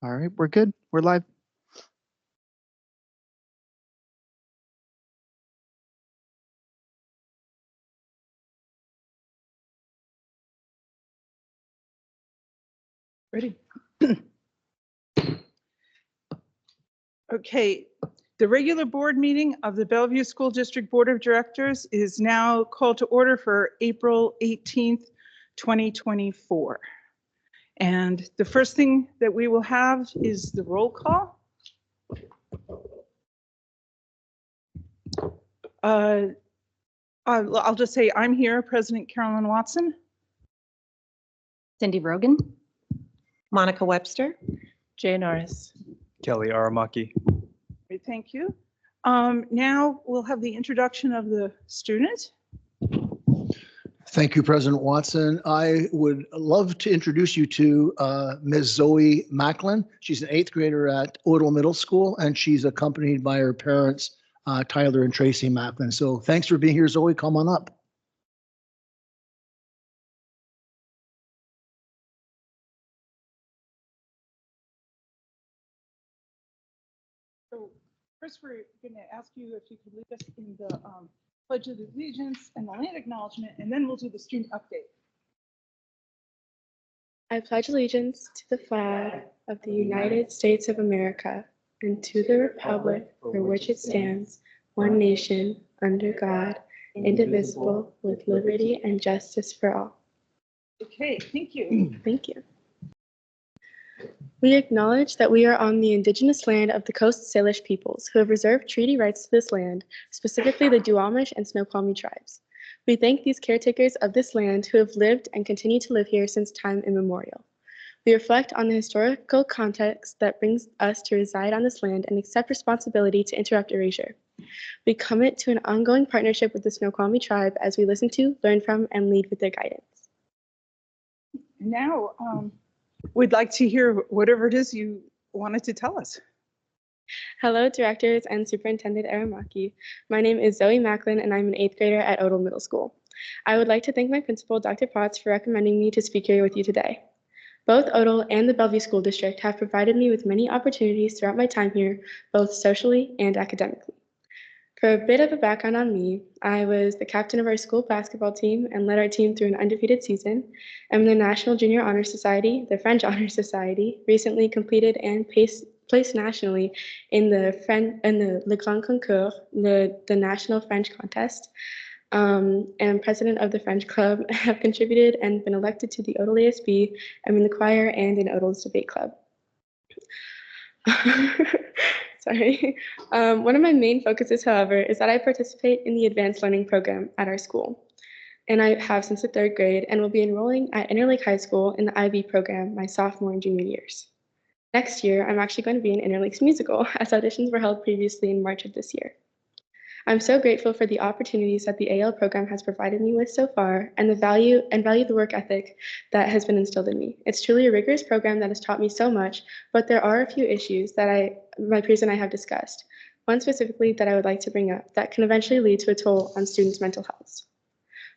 All right, we're good. We're live. Ready? Okay, the regular board meeting of the Bellevue School District Board of Directors is now called to order for April 18th, 2024. And the first thing that we will have is the roll call. I'll just say I'm here, President Carolyn Watson. Cindy Rogan. Monica Webster. Jay Norris. Kelly Aramaki. Great, thank you. Now we'll have the introduction of the student. Thank you, President Watson. I would love to introduce you to Ms. Zoe Macklin. She's an 8th grader at Odell Middle School, and she's accompanied by her parents, Tyler and Tracy Macklin. So thanks for being here, Zoe. Come on up. So first, we're going to ask you if you could lead us in the Pledge of Allegiance and the land acknowledgement, and then we'll do the student update. I pledge allegiance to the flag of the United States of America and to the republic for which it stands, one nation, under God, indivisible, with liberty and justice for all. Okay, thank you. Thank you. We acknowledge that we are on the indigenous land of the Coast Salish peoples who have reserved treaty rights to this land, specifically the Duwamish and Snoqualmie tribes. We thank these caretakers of this land who have lived and continue to live here since time immemorial. We reflect on the historical context that brings us to reside on this land and accept responsibility to interrupt erasure. We commit to an ongoing partnership with the Snoqualmie tribe as we listen to, learn from, and lead with their guidance. Now, we'd like to hear whatever it is you wanted to tell us. Hello, directors and Superintendent Aramaki. My name is Zoe Macklin, and I'm an 8th grader at Odell Middle School. I would like to thank my principal, Dr. Potts, for recommending me to speak here with you today. Both Odell and the Bellevue School District have provided me with many opportunities throughout my time here, both socially and academically. For a bit of a background on me, I was the captain of our school basketball team and led our team through an undefeated season. I'm in the National Junior Honor Society, the French Honor Society, recently completed and placed nationally in the Le Grand Concours, the national French contest, and president of the French Club, have contributed and been elected to the Odell ASB. I'm in the choir and in Odell's debate club. Sorry. One of my main focuses, however, is that I participate in the advanced learning program at our school. And I have since the 3rd grade and will be enrolling at Interlake High School in the IB program my sophomore and junior years. Next year, I'm actually going to be in Interlake's musical, as auditions were held previously in March of this year. I'm so grateful for the opportunities that the AL program has provided me with so far and value the work ethic that has been instilled in me. It's truly a rigorous program that has taught me so much, but there are a few issues that my peers and I have discussed. One specifically that I would like to bring up that can eventually lead to a toll on students' mental health.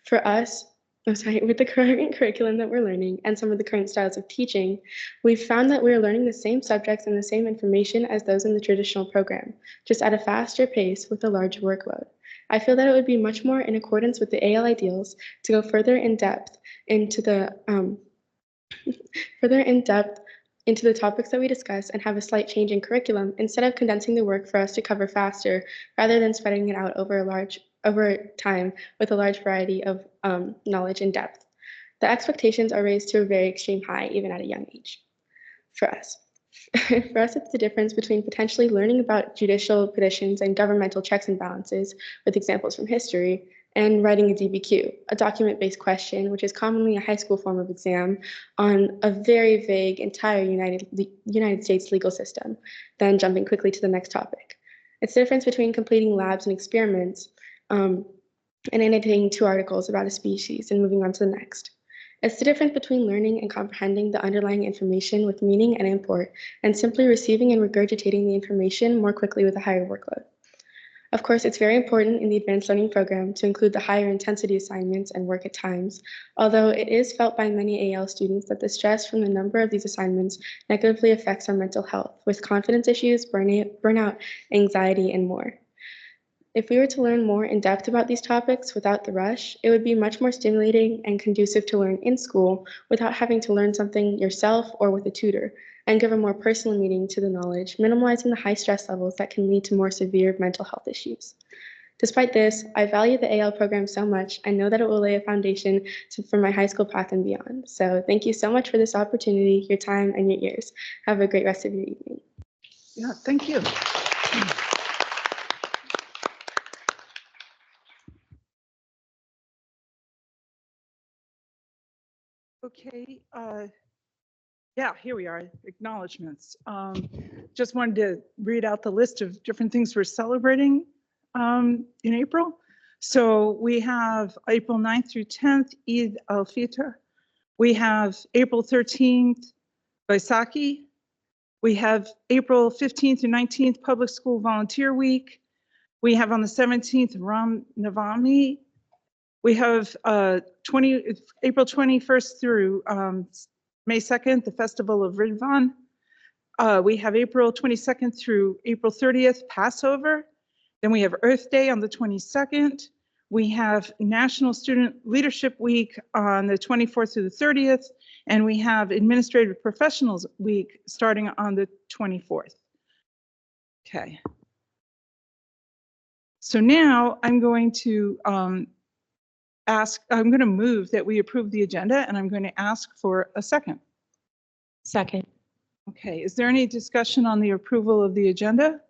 For us, with the current curriculum that we're learning and some of the current styles of teaching, we've found that we're learning the same subjects and the same information as those in the traditional program, just at a faster pace with a larger workload. I feel that it would be much more in accordance with the AL ideals to go further in depth into the topics that we discuss and have a slight change in curriculum instead of condensing the work for us to cover faster rather than spreading it out over time with a large variety of knowledge and depth. The expectations are raised to a very extreme high, even at a young age. For us, it's the difference between potentially learning about judicial petitions and governmental checks and balances with examples from history and writing a DBQ, a document-based question, which is commonly a high school form of exam on a very vague entire United States legal system, then jumping quickly to the next topic. It's the difference between completing labs and experiments and annotating 2 articles about a species and moving on to the next. It's the difference between learning and comprehending the underlying information with meaning and import and simply receiving and regurgitating the information more quickly with a higher workload. Of course, it's very important in the advanced learning program to include the higher intensity assignments and work at times, although it is felt by many AL students that the stress from the number of these assignments negatively affects our mental health, with confidence issues, burnout, anxiety, and more. If we were to learn more in depth about these topics without the rush, it would be much more stimulating and conducive to learn in school without having to learn something yourself or with a tutor, and give a more personal meaning to the knowledge, minimizing the high stress levels that can lead to more severe mental health issues. Despite this, I value the AL program so much and know that it will lay a foundation for my high school path and beyond. So thank you so much for this opportunity, your time, and your ears. Have a great rest of your evening. Yeah, thank you. Okay, yeah, here we are, acknowledgements. Just wanted to read out the list of different things we're celebrating in April. So we have April 9th through 10th, Eid al-Fitr. We have April 13th, Vaisakhi. We have April 15th through 19th, Public School Volunteer Week. We have on the 17th, Ram Navami. We have April 21st through May 2nd, the Festival of Ridvan. We have April 22nd through April 30th, Passover. Then we have Earth Day on the 22nd. We have National Student Leadership Week on the 24th through the 30th. And we have Administrative Professionals Week starting on the 24th. Okay. So now I'm going to I'm going to move that we approve the agenda, and I'm going to ask for a second. Second. Okay, is there any discussion on the approval of the agenda?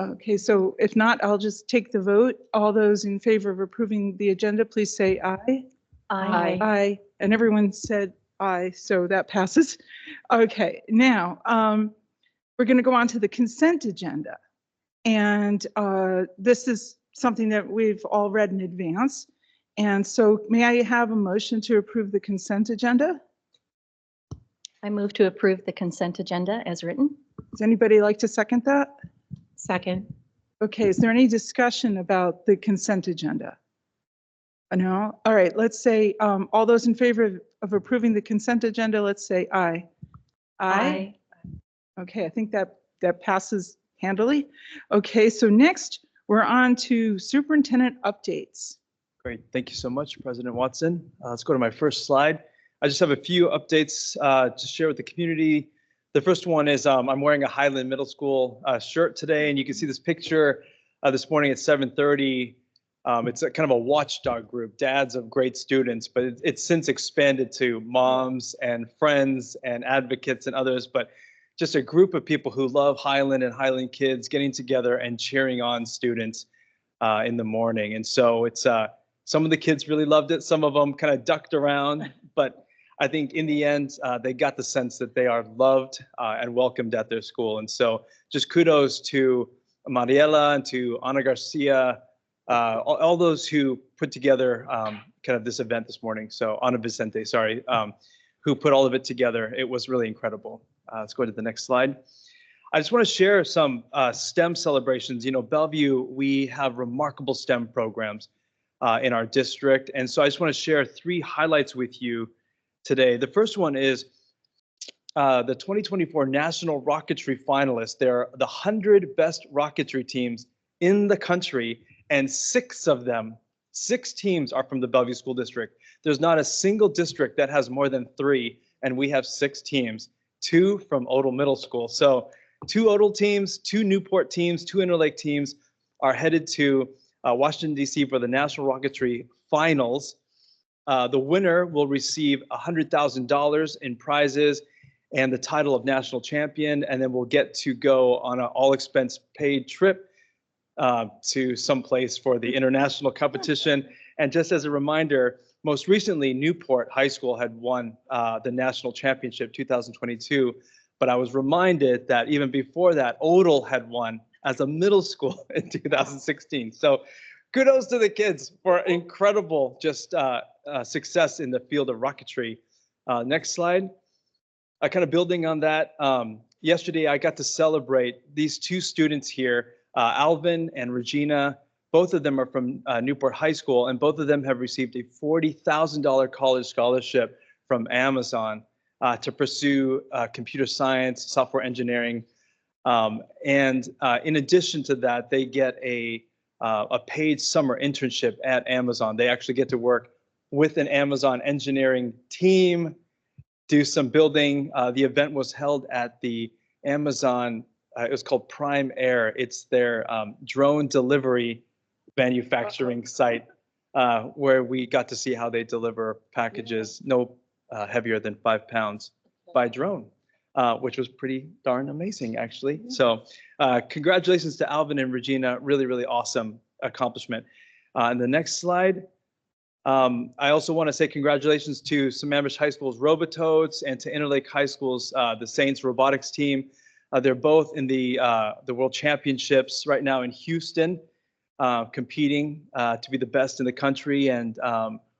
Okay, so if not, I'll just take the vote. All those in favor of approving the agenda, please say aye. Aye. Aye, and everyone said aye, so that passes. Okay, now we're going to go on to the consent agenda. And this is something that we've all read in advance. And so may I have a motion to approve the consent agenda? I move to approve the consent agenda as written. Does anybody like to second that? Second. Okay, is there any discussion about the consent agenda? No? All right, let's say all those in favor of approving the consent agenda, let's say aye. Aye. Okay, I think that passes handily. Okay, so next we're on to superintendent updates. Great, thank you so much, President Watson. Let's go to my first slide. I just have a few updates to share with the community. The first one is I'm wearing a Highland Middle School shirt today, and you can see this picture this morning at 7:30. It's a kind of a watchdog group, dads of great students, but it's since expanded to moms and friends and advocates and others, but just a group of people who love Highland and Highland kids getting together and cheering on students in the morning. And so it's some of the kids really loved it. Some of them kind of ducked around, but I think in the end, they got the sense that they are loved and welcomed at their school. And so just kudos to Mariela and to Ana Garcia, all those who put together kind of this event this morning. So Ana Vicente, sorry, who put all of it together. It was really incredible. Let's go to the next slide. I just want to share some STEM celebrations. You know, Bellevue, we have remarkable STEM programs in our district. And so I just want to share 3 highlights with you today. The first one is the 2024 National Rocketry Finalists. They're the 100 best rocketry teams in the country, and 6 of them, 6 teams are from the Bellevue School District. There's not a single district that has more than 3, and we have 6 teams, 2 from Odell Middle School. So 2 Odell teams, 2 Newport teams, 2 Interlake teams are headed to Washington, D.C. for the National Rocketry Finals. The winner will receive $100,000 in prizes and the title of national champion, and then we'll get to go on an all-expense paid trip to someplace for the international competition. And just as a reminder, most recently, Newport High School had won the national championship 2022, but I was reminded that even before that, Odell had won as a middle school in 2016. So kudos to the kids for incredible just success in the field of rocketry. Next slide. Kind of building on that, yesterday I got to celebrate these 2 students here Alvin and Regina, both of them are from Newport High School, and both of them have received a $40,000 college scholarship from Amazon to pursue computer science, software engineering. In addition to that, they get a paid summer internship at Amazon. They actually get to work with an Amazon engineering team, do some building. The event was held at the Amazon, it was called Prime Air. It's their drone delivery manufacturing site where we got to see how they deliver packages no heavier than 5 pounds by drone, which was pretty darn amazing, actually. So congratulations to Alvin and Regina. Really, really awesome accomplishment. And the next slide. I also want to say congratulations to Sammamish High School's Robotoads and to Interlake High School's the Saints robotics team. They're both in the World Championships right now in Houston, competing to be the best in the country. And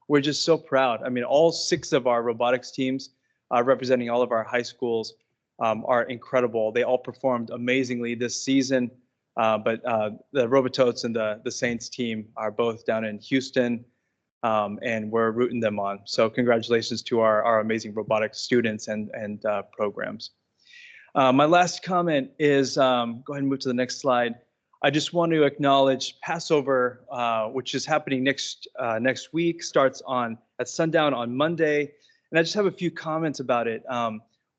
we're just so proud. I mean, all 6 of our robotics teams representing all of our high schools are incredible. They all performed amazingly this season. But the Robotoads and the Saints team are both down in Houston. And we're rooting them on. So congratulations to our amazing robotics students and programs. My last comment is, go ahead and move to the next slide. I just want to acknowledge Passover, which is happening next week, starts at sundown on Monday. And I just have a few comments about it.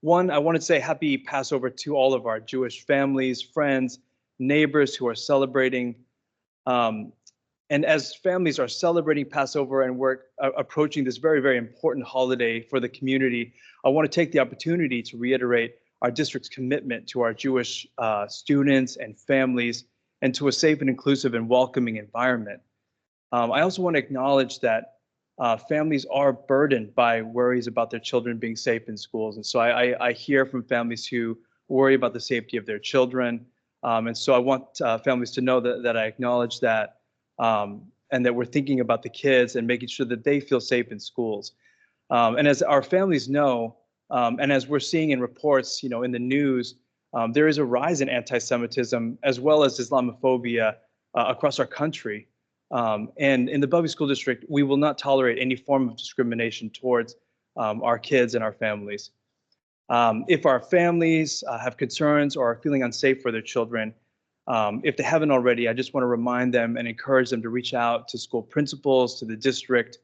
One, I want to say happy Passover to all of our Jewish families, friends, neighbors who are celebrating. And as families are celebrating Passover and we're approaching this very, very important holiday for the community, I want to take the opportunity to reiterate our district's commitment to our Jewish students and families and to a safe and inclusive and welcoming environment. I also want to acknowledge that families are burdened by worries about their children being safe in schools. And so I hear from families who worry about the safety of their children. And so I want families to know that I acknowledge that. And that we're thinking about the kids and making sure that they feel safe in schools. And as our families know, and as we're seeing in reports, in the news, there is a rise in anti-Semitism as well as Islamophobia across our country. And in the Bellevue School District, we will not tolerate any form of discrimination towards our kids and our families. If our families have concerns or are feeling unsafe for their children, if they haven't already, I just want to remind them and encourage them to reach out to school principals, to the district,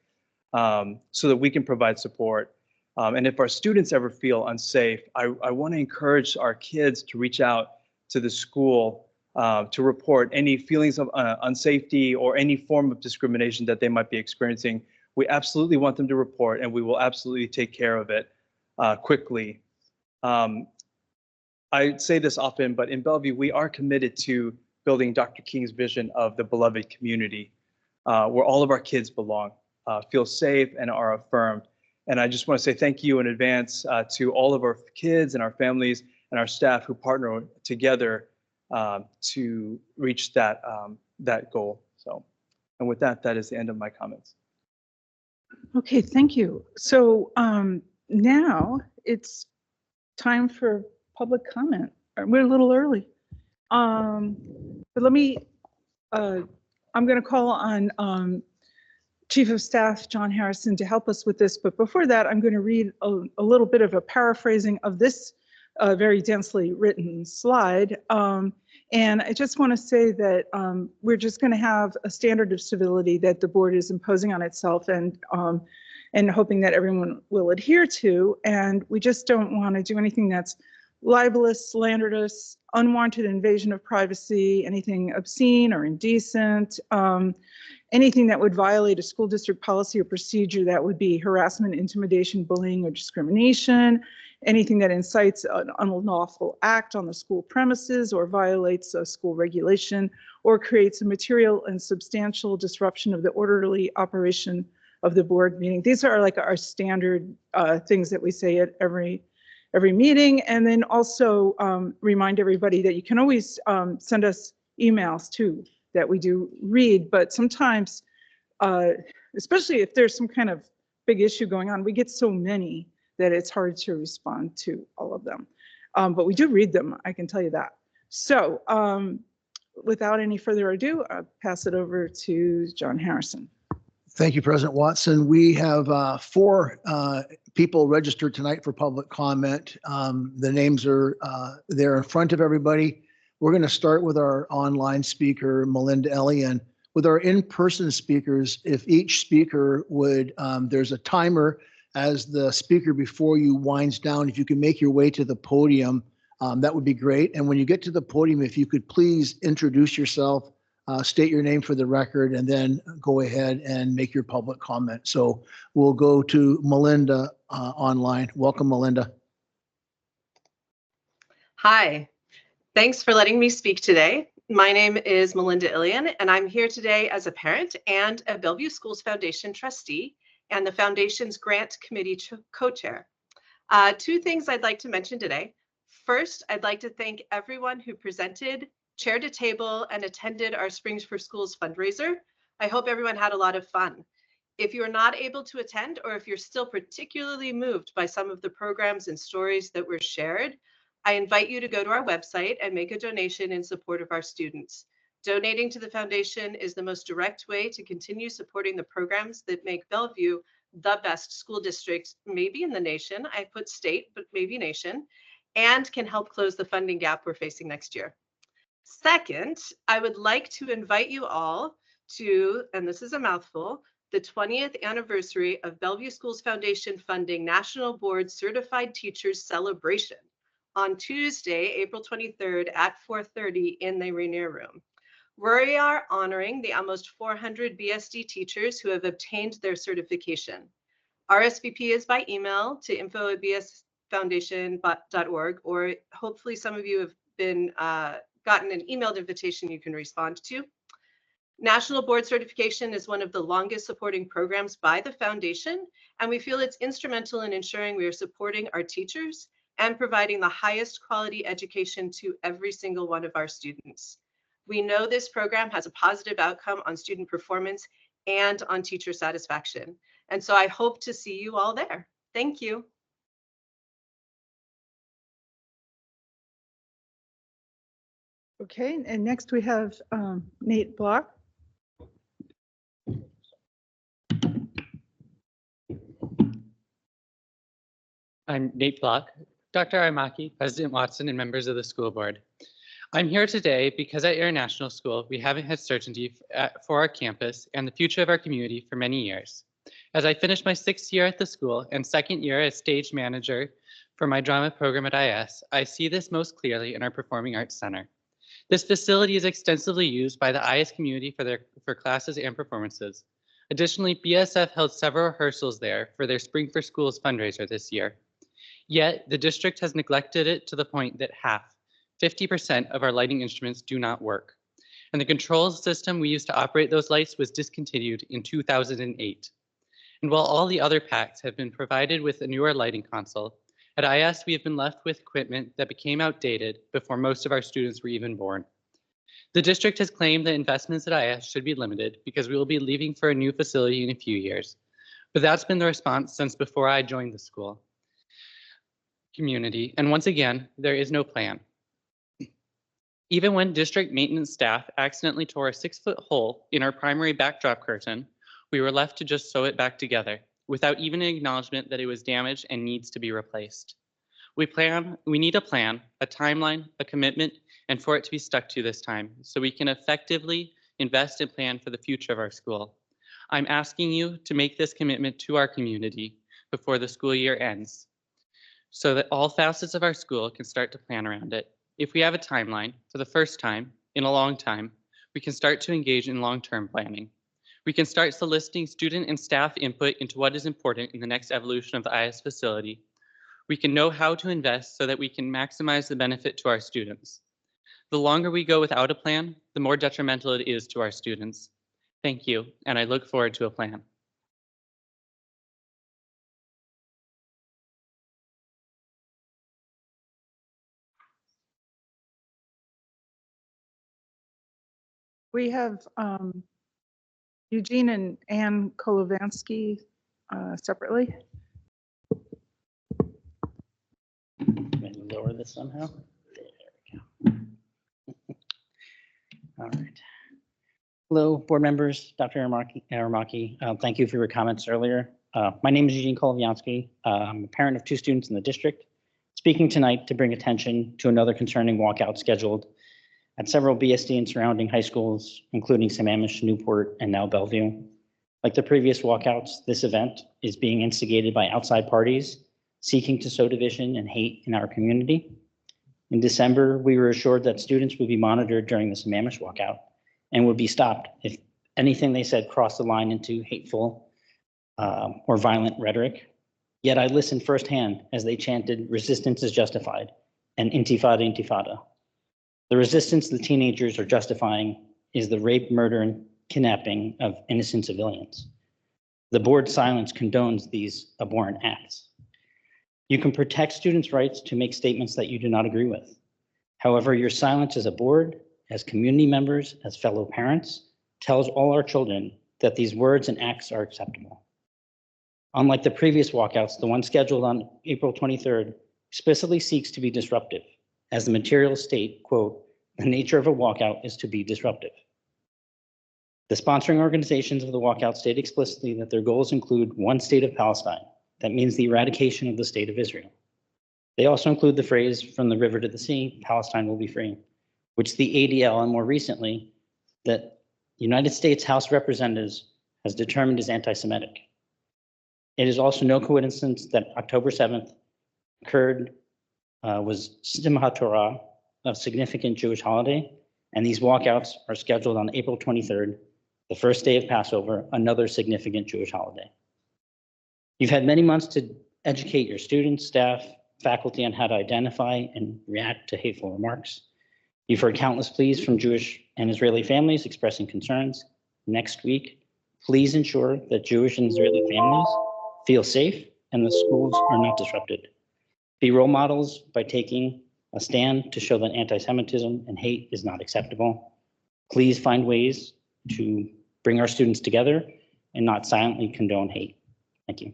so that we can provide support. And if our students ever feel unsafe, I want to encourage our kids to reach out to the school to report any feelings of unsafety or any form of discrimination that they might be experiencing. We absolutely want them to report, and we will absolutely take care of it quickly. I say this often, but in Bellevue, we are committed to building Dr. King's vision of the beloved community, where all of our kids belong, feel safe, and are affirmed. And I just want to say thank you in advance to all of our kids and our families and our staff who partner together to reach that goal. So, and with that, that is the end of my comments. Okay, thank you. So now it's time for public comment. We're a little early. But let me, I'm going to call on Chief of Staff John Harrison to help us with this. But before that, I'm going to read a little bit of a paraphrasing of this very densely written slide. And I just want to say that we're just going to have a standard of civility that the board is imposing on itself and hoping that everyone will adhere to. And we just don't want to do anything that's libelous, slanderous, unwanted invasion of privacy, anything obscene or indecent, anything that would violate a school district policy or procedure that would be harassment, intimidation, bullying, or discrimination, anything that incites an unlawful act on the school premises or violates a school regulation or creates a material and substantial disruption of the orderly operation of the board meeting. These are like our standard things that we say at every meeting. And then also remind everybody that you can always send us emails too that we do read, but sometimes, especially if there's some kind of big issue going on, we get so many that it's hard to respond to all of them. But we do read them, I can tell you that. So without any further ado, I'll pass it over to John Harrison. Thank you, President Watson. We have four people registered tonight for public comment. The names are there in front of everybody. We're going to start with our online speaker, Melinda Ellian. With our in-person speakers, if each speaker would, there's a timer as the speaker before you winds down. If you can make your way to the podium, that would be great. And when you get to the podium, if you could please introduce yourself, state your name for the record, and then go ahead and make your public comment. So we'll go to Melinda online. Welcome, Melinda. Hi, thanks for letting me speak today. My name is Melinda Ilian, and I'm here today as a parent and a Bellevue Schools Foundation trustee and the Foundation's Grant Committee co-chair. Two things I'd like to mention today. First, I'd like to thank everyone who presented, chaired a table, and attended our Springs for Schools fundraiser. I hope everyone had a lot of fun. If you're not able to attend, or if you're still particularly moved by some of the programs and stories that were shared, I invite you to go to our website and make a donation in support of our students. Donating to the foundation is the most direct way to continue supporting the programs that make Bellevue the best school district, maybe in the nation. I put state, but maybe nation, and can help close the funding gap we're facing next year. Second, I would like to invite you all to, and this is a mouthful, the 20th anniversary of Bellevue Schools Foundation funding National Board Certified Teachers Celebration on Tuesday, April 23rd at 4:30 in the Rainier Room. We are honoring the almost 400 BSD teachers who have obtained their certification. RSVP is by email to info@bsfoundation.org, or hopefully some of you have been gotten an emailed invitation you can respond to. National Board Certification is one of the longest supporting programs by the foundation, and we feel it's instrumental in ensuring we are supporting our teachers and providing the highest quality education to every single one of our students. We know this program has a positive outcome on student performance and on teacher satisfaction. And so I hope to see you all there. Thank you. Okay, and next we have Nate Block. I'm Nate Block, Dr. Aramaki, President Watson, and members of the school board. I'm here today because at International School, we haven't had certainty for our campus and the future of our community for many years. As I finish my 6th year at the school and 2nd year as stage manager for my drama program at IS, I see this most clearly in our Performing Arts Center. This facility is extensively used by the IS community for classes and performances. Additionally, BSF held several rehearsals there for their Spring for Schools fundraiser this year. Yet, the district has neglected it to the point that 50% of our lighting instruments do not work. And the control system we used to operate those lights was discontinued in 2008. And while all the other packs have been provided with a newer lighting console, at IS we have been left with equipment that became outdated before most of our students were even born. The district has claimed that investments at IS should be limited because we will be leaving for a new facility in a few years. But that's been the response since before I joined the school community. And once again, there is no plan. Even when district maintenance staff accidentally tore a 6-foot hole in our primary backdrop curtain, we were left to just sew it back together without even an acknowledgement that it was damaged and needs to be replaced. We need a plan, a timeline, a commitment, and for it to be stuck to this time so we can effectively invest and plan for the future of our school. I'm asking you to make this commitment to our community before the school year ends so that all facets of our school can start to plan around it. If we have a timeline, for the first time in a long time, we can start to engage in long-term planning. We can start soliciting student and staff input into what is important in the next evolution of the IS facility. We can know how to invest so that we can maximize the benefit to our students. The longer we go without a plan, the more detrimental it is to our students. Thank you, and I look forward to a plan. We have Eugene and Ann Kolovansky separately. Maybe lower this somehow. There we go. All right. Hello, board members, Dr. Aramaki. Thank you for your comments earlier. My name is Eugene Koloviansky. I'm a parent of 2 students in the district, speaking tonight to bring attention to another concerning walkout scheduled at several BSD and surrounding high schools, including Sammamish, Newport, and now Bellevue. Like the previous walkouts, this event is being instigated by outside parties seeking to sow division and hate in our community. In December, we were assured that students would be monitored during the Sammamish walkout and would be stopped if anything they said crossed the line into hateful or violent rhetoric. Yet I listened firsthand as they chanted, "Resistance is justified," and "Intifada, Intifada." The resistance the teenagers are justifying is the rape, murder, and kidnapping of innocent civilians. The board's silence condones these abhorrent acts. You can protect students' rights to make statements that you do not agree with. However, your silence as a board, as community members, as fellow parents, tells all our children that these words and acts are acceptable. Unlike the previous walkouts, the one scheduled on April 23rd explicitly seeks to be disruptive. As the materials state, quote, "The nature of a walkout is to be disruptive." The sponsoring organizations of the walkout state explicitly that their goals include one state of Palestine. That means the eradication of the state of Israel. They also include the phrase, "From the river to the sea, Palestine will be free," which the ADL and more recently, that United States House of Representatives has determined is anti-Semitic. It is also no coincidence that October 7th was Simchat Torah, a significant Jewish holiday, and these walkouts are scheduled on April 23rd, the first day of Passover, another significant Jewish holiday. You've had many months to educate your students, staff, faculty on how to identify and react to hateful remarks. You've heard countless pleas from Jewish and Israeli families expressing concerns. Next week, please ensure that Jewish and Israeli families feel safe and the schools are not disrupted. Be role models by taking a stand to show that anti-Semitism and hate is not acceptable. Please find ways to bring our students together and not silently condone hate. Thank you.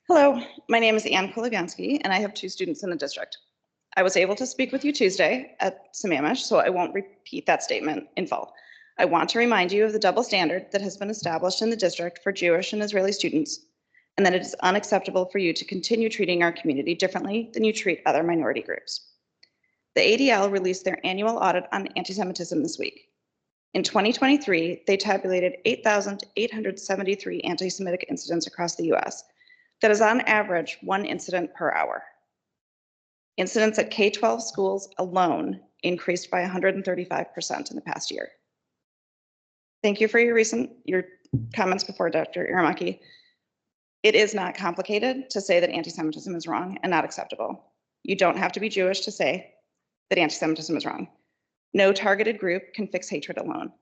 Hello, my name is Ann Koloviansky, and I have 2 students in the district. I was able to speak with you Tuesday at Sammamish, so I won't repeat that statement in full. I want to remind you of the double standard that has been established in the district for Jewish and Israeli students, and that it is unacceptable for you to continue treating our community differently than you treat other minority groups. The ADL released their annual audit on anti-Semitism this week. In 2023, they tabulated 8,873 anti-Semitic incidents across the US. That is on average 1 incident per hour. Incidents at K-12 schools alone increased by 135% in the past year. Thank you for your comments before, Dr. Aramaki. It is not complicated to say that anti-Semitism is wrong and not acceptable. You don't have to be Jewish to say that anti-Semitism is wrong. No targeted group can fix hatred alone.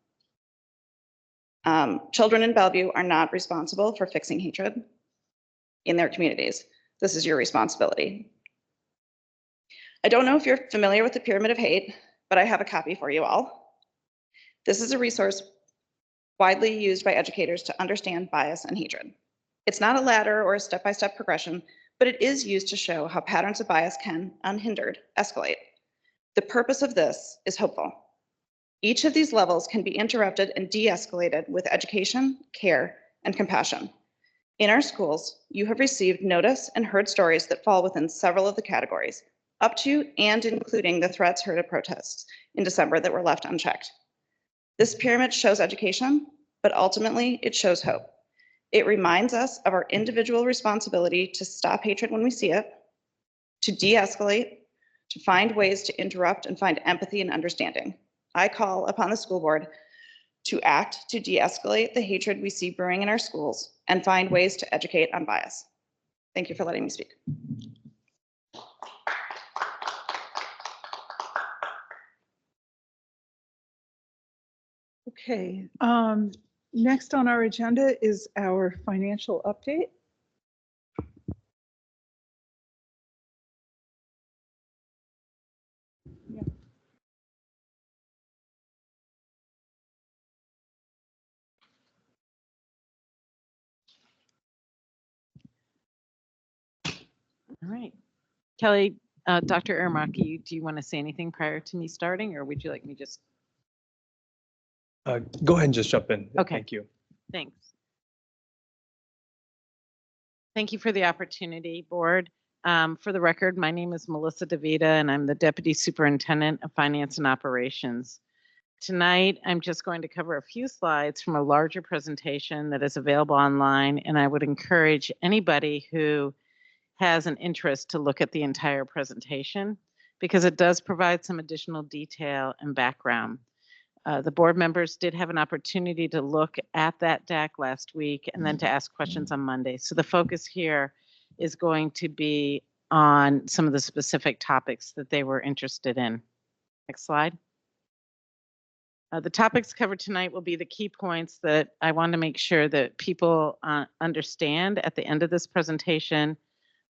Children in Bellevue are not responsible for fixing hatred in their communities. This is your responsibility. I don't know if you're familiar with the Pyramid of Hate, but I have a copy for you all. This is a resource widely used by educators to understand bias and hatred. It's not a ladder or a step-by-step progression, but it is used to show how patterns of bias can, unhindered, escalate. The purpose of this is hopeful. Each of these levels can be interrupted and de-escalated with education, care, and compassion. In our schools, you have received notice and heard stories that fall within several of the categories, up to and including the threats heard at protests in December that were left unchecked. This pyramid shows education, but ultimately it shows hope. It reminds us of our individual responsibility to stop hatred when we see it, to de-escalate, to find ways to interrupt and find empathy and understanding. I call upon the school board to act to de-escalate the hatred we see brewing in our schools and find ways to educate on bias. Thank you for letting me speak. Okay, next on our agenda is our financial update. All right. Kelly, Dr. Aramaki, do you want to say anything prior to me starting, or would you like me just, Go ahead and just jump in. Okay. Thank you. thanks. Thank you for the opportunity, board. For the record, my name is Melissa DeVita, and I'm the Deputy Superintendent of Finance and Operations. Tonight, I'm just going to cover a few slides from a larger presentation that is available online, and I would encourage anybody who has an interest to look at the entire presentation because it does provide some additional detail and background. The board members did have an opportunity to look at that deck last week and then to ask questions on Monday. So the focus here is going to be on some of the specific topics that they were interested in. Next slide. The topics covered tonight will be the key points that I want to make sure that people understand at the end of this presentation,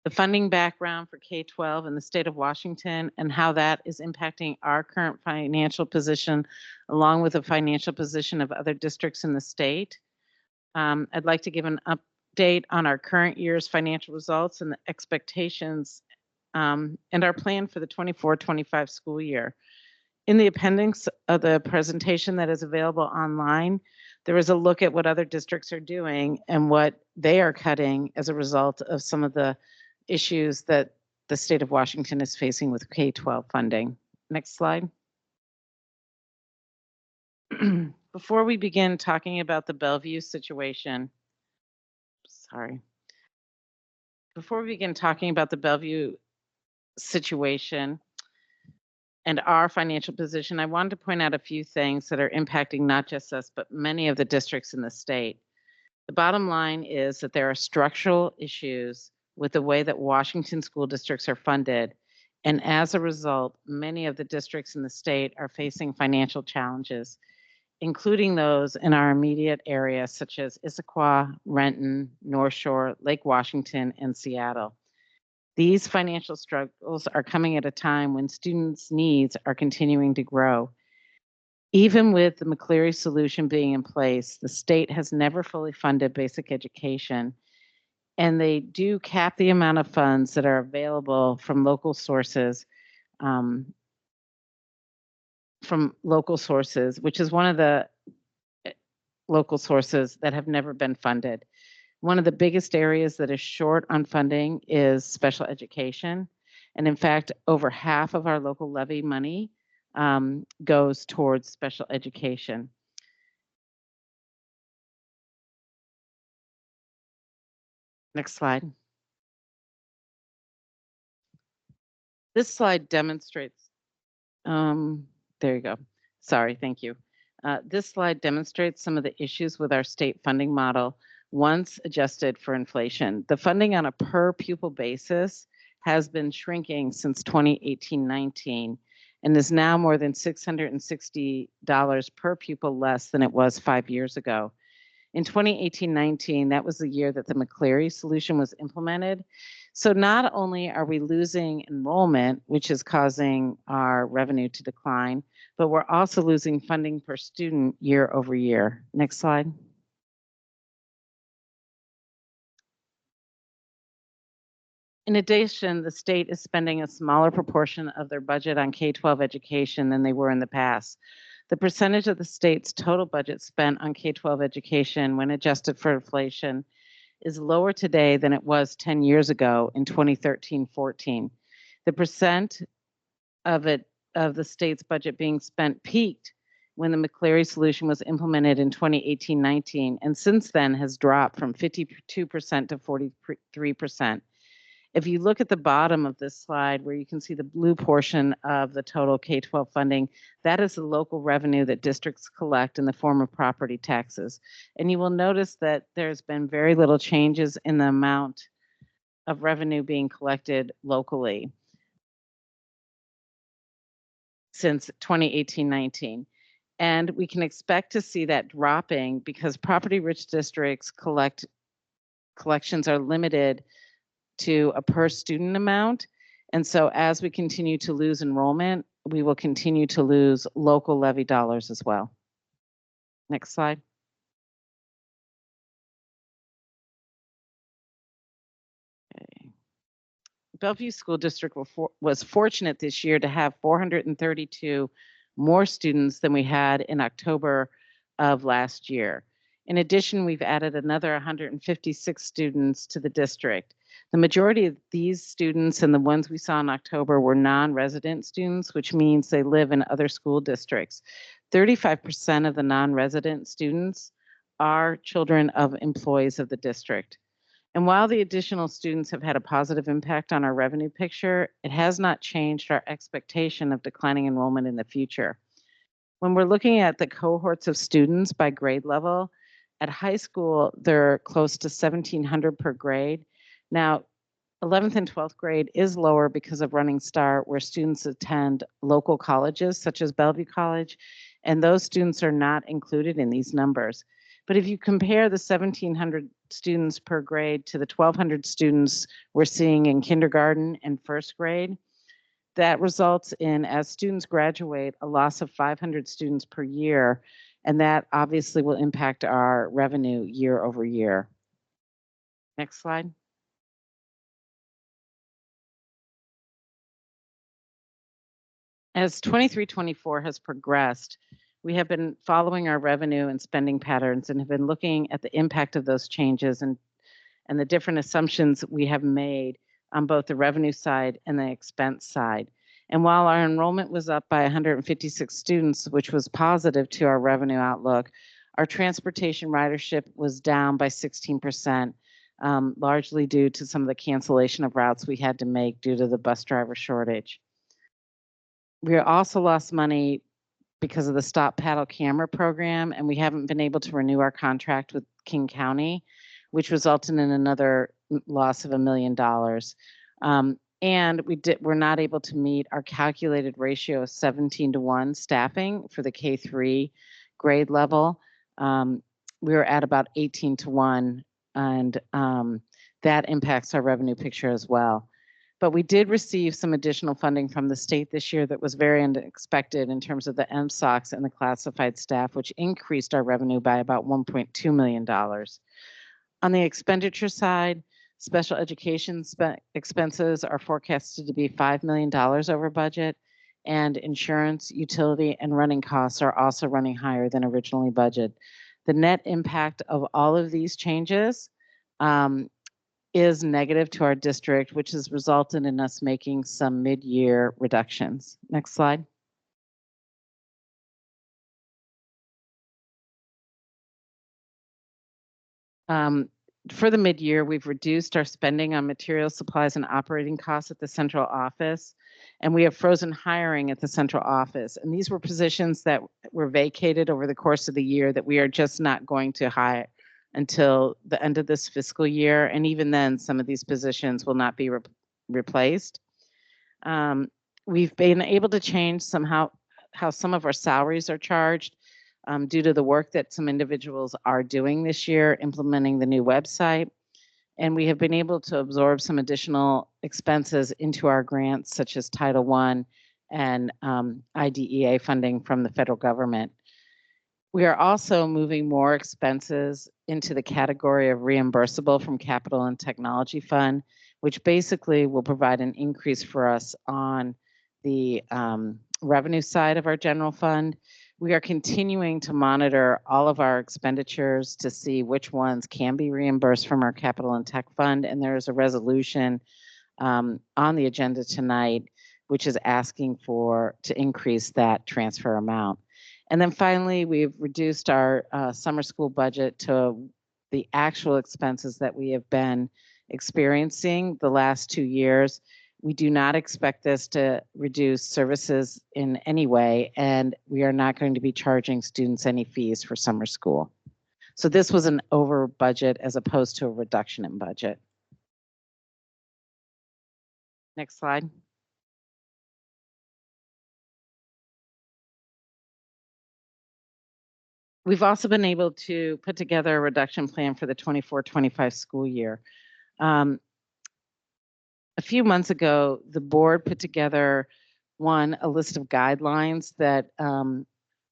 the funding background for K-12 in the state of Washington and how that is impacting our current financial position, along with the financial position of other districts in the state. I'd like to give an update on our current year's financial results and the expectations and our plan for the 24-25 school year. In the appendix of the presentation that is available online, there is a look at what other districts are doing and what they are cutting as a result of some of the issues that the state of Washington is facing with K-12 funding. Next slide. Before we begin talking about the Bellevue situation, Before we begin talking about the Bellevue situation and our financial position, I wanted to point out a few things that are impacting not just us, but many of the districts in the state. The bottom line is that there are structural issues with the way that Washington school districts are funded. And as a result, many of the districts in the state are facing financial challenges, including those in our immediate area, such as Issaquah, Renton, North Shore, Lake Washington, and Seattle. These financial struggles are coming at a time when students' needs are continuing to grow. Even with the McCleary solution being in place, the state has never fully funded basic education, and they do cap the amount of funds that are available from local sources, which is one of the local sources that have never been funded. One of the biggest areas that is short on funding is special education. And in fact, over half of our local levy money goes towards special education. Next slide. This slide demonstrates, there you go. Sorry, thank you. This slide demonstrates some of the issues with our state funding model once adjusted for inflation. The funding on a per pupil basis has been shrinking since 2018-19 and is now more than $660 per pupil less than it was 5 years ago. In 2018-19, that was the year that the McCleary solution was implemented. So not only are we losing enrollment, which is causing our revenue to decline, but we're also losing funding per student year over year. Next slide. In addition, the state is spending a smaller proportion of their budget on K-12 education than they were in the past. The percentage of the state's total budget spent on K-12 education when adjusted for inflation is lower today than it was 10 years ago in 2013-14. The percent of the state's budget being spent peaked when the McCleary solution was implemented in 2018-19, and since then has dropped from 52% to 43%. If you look at the bottom of this slide where you can see the blue portion of the total K-12 funding, that is the local revenue that districts collect in the form of property taxes. And you will notice that there's been very little changes in the amount of revenue being collected locally since 2018-19. And we can expect to see that dropping because property-rich districts collections are limited to a per student amount. And so as we continue to lose enrollment, we will continue to lose local levy dollars as well. Next slide. Okay. Bellevue School District was fortunate this year to have 432 more students than we had in October of last year. In addition, we've added another 156 students to the district. The majority of these students and the ones we saw in October were non-resident students, which means they live in other school districts. 35% of the non-resident students are children of employees of the district. And while the additional students have had a positive impact on our revenue picture, it has not changed our expectation of declining enrollment in the future. When we're looking at the cohorts of students by grade level, at high school, they're close to 1,700 per grade. Now, 11th and 12th grade is lower because of Running Start, where students attend local colleges such as Bellevue College, and those students are not included in these numbers. But if you compare the 1,700 students per grade to the 1,200 students we're seeing in kindergarten and first grade, that results in, as students graduate, a loss of 500 students per year, and that obviously will impact our revenue year over year. Next slide. As 23-24 has progressed, we have been following our revenue and spending patterns and have been looking at the impact of those changes and the different assumptions we have made on both the revenue side and the expense side. And while our enrollment was up by 156 students, which was positive to our revenue outlook, our transportation ridership was down by 16%, largely due to some of the cancellation of routes we had to make due to the bus driver shortage. We also lost money because of the Stop Paddle Camera program, and we haven't been able to renew our contract with King County, which resulted in another loss of $1 million. And we're not able to meet our calculated ratio of 17-to-1 staffing for the K-3 grade level. We were at about 18-to-1, and that impacts our revenue picture as well. But we did receive some additional funding from the state this year that was very unexpected in terms of the MSOCs and the classified staff, which increased our revenue by about $1.2 million. On the expenditure side, special education expenses are forecasted to be $5 million over budget, and insurance, utility, and running costs are also running higher than originally budgeted. The net impact of all of these changes is negative to our district, which has resulted in us making some mid-year reductions. Next slide. For the mid-year, we've reduced our spending on material supplies and operating costs at the central office, and we have frozen hiring at the central office. And these were positions that were vacated over the course of the year that we are just not going to hire until the end of this fiscal year. And even then, some of these positions will not be replaced. We've been able to change somehow how some of our salaries are charged due to the work that some individuals are doing this year, implementing the new website. And we have been able to absorb some additional expenses into our grants, such as Title I and IDEA funding from the federal government. We are also moving more expenses into the category of reimbursable from Capital and Technology Fund, which basically will provide an increase for us on the revenue side of our general fund. We are continuing to monitor all of our expenditures to see which ones can be reimbursed from our Capital and Tech Fund, and there is a resolution on the agenda tonight, which is asking to increase that transfer amount. And then finally, we've reduced our summer school budget to the actual expenses that we have been experiencing the last 2 years. We do not expect this to reduce services in any way, and we are not going to be charging students any fees for summer school. So this was an over budget as opposed to a reduction in budget. Next slide. We've also been able to put together a reduction plan for the 24-25 school year. A few months ago, the board put together a list of guidelines that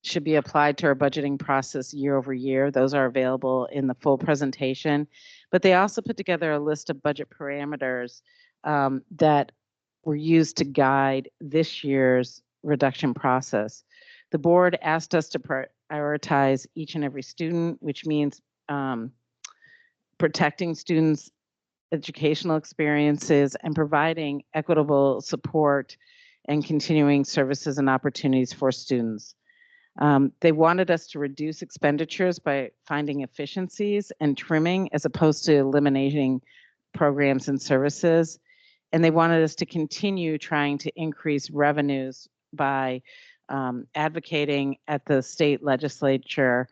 should be applied to our budgeting process year over year. Those are available in the full presentation, but they also put together a list of budget parameters that were used to guide this year's reduction process. The board asked us to prioritize each and every student, which means protecting students' educational experiences and providing equitable support and continuing services and opportunities for students. They wanted us to reduce expenditures by finding efficiencies and trimming as opposed to eliminating programs and services. And they wanted us to continue trying to increase revenues by advocating at the state legislature,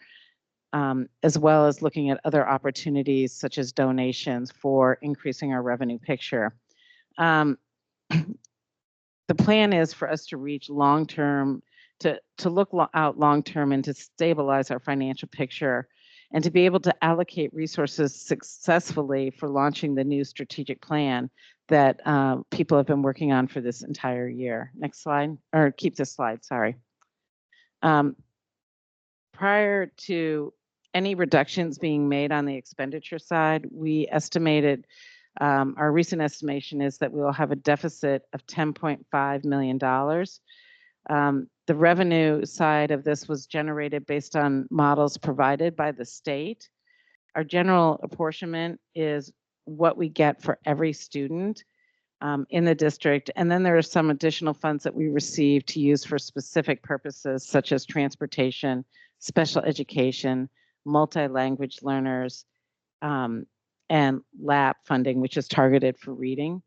as well as looking at other opportunities such as donations for increasing our revenue picture. The plan is for us to reach long-term, to look out long-term and to stabilize our financial picture and to be able to allocate resources successfully for launching the new strategic plan that people have been working on for this entire year. Next slide, or keep this slide, sorry. Prior to any reductions being made on the expenditure side, we estimated, our recent estimation is that we will have a deficit of $10.5 million. The revenue side of this was generated based on models provided by the state. Our general apportionment is what we get for every student in the district. And then there are some additional funds that we receive to use for specific purposes, such as transportation, special education, multi-language learners, and LAP funding, which is targeted for reading.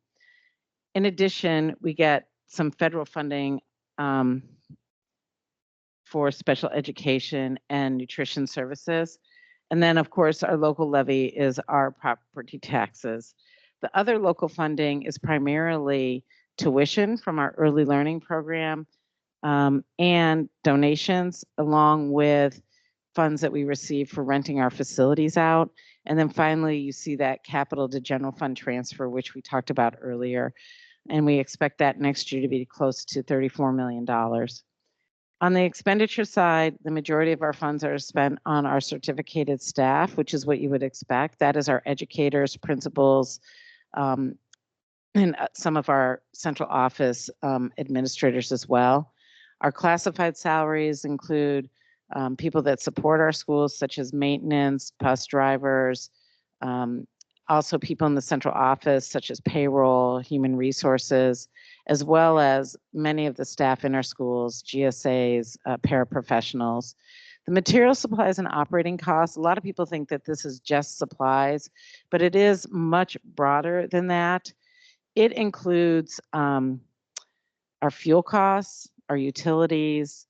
In addition, we get some federal funding for special education and nutrition services. And then, of course, our local levy is our property taxes. The other local funding is primarily tuition from our early learning program and donations, along with funds that we receive for renting our facilities out. And then finally, you see that capital to general fund transfer, which we talked about earlier. And we expect that next year to be close to $34 million. On the expenditure side, the majority of our funds are spent on our certificated staff, which is what you would expect. That is our educators, principals, and some of our central office administrators as well. Our classified salaries include people that support our schools, such as maintenance, bus drivers, also people in the central office, such as payroll, human resources, as well as many of the staff in our schools, GSAs, paraprofessionals. The material supplies and operating costs, a lot of people think that this is just supplies, but it is much broader than that. It includes our fuel costs, our utilities,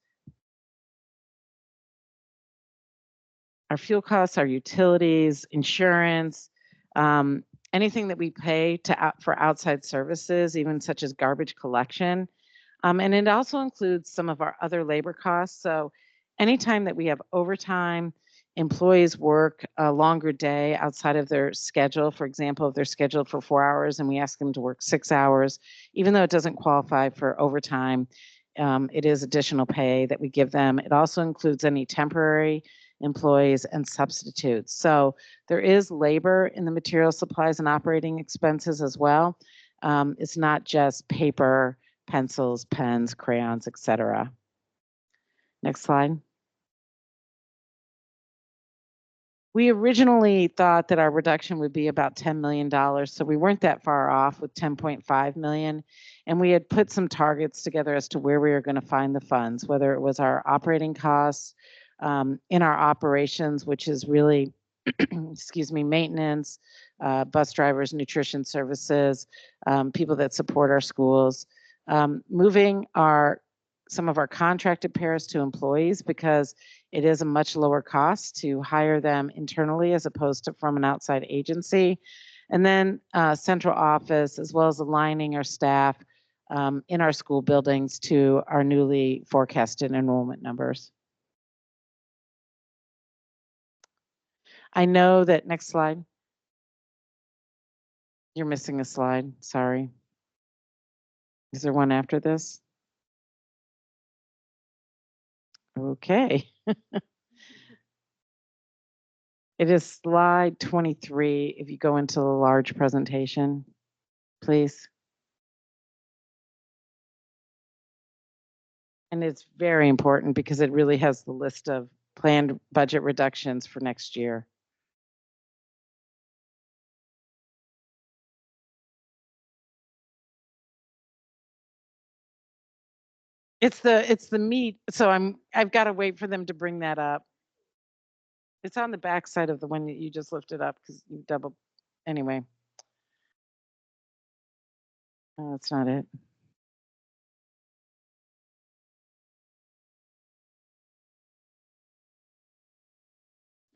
insurance, anything that we pay for outside services, even such as garbage collection. And it also includes some of our other labor costs. So anytime that we have overtime, employees work a longer day outside of their schedule. For example, if they're scheduled for 4 hours and we ask them to work 6 hours, even though it doesn't qualify for overtime, it is additional pay that we give them. It also includes any temporary employees and substitutes. So there is labor in the material supplies and operating expenses as well. It's not just paper, pencils, pens, crayons, etc. Next slide. We originally thought that our reduction would be about $10 million, so we weren't that far off with $10.5 million. And we had put some targets together as to where we were going to find the funds, whether it was our operating costs, in our operations, which is really, excuse me, maintenance, bus drivers, nutrition services, people that support our schools, moving some of our contracted pairs to employees because it is a much lower cost to hire them internally as opposed to from an outside agency. And then central office, as well as aligning our staff in our school buildings to our newly forecasted enrollment numbers. I know that, next slide. You're missing a slide, sorry. Is there one after this? Okay. It is slide 23 if you go into the large presentation. please. And it's very important because it really has the list of planned budget reductions for next year. It's the meat, so I've got to wait for them to bring that up. It's on the back side of the one that you just lifted up because you double, anyway. Oh, that's not it.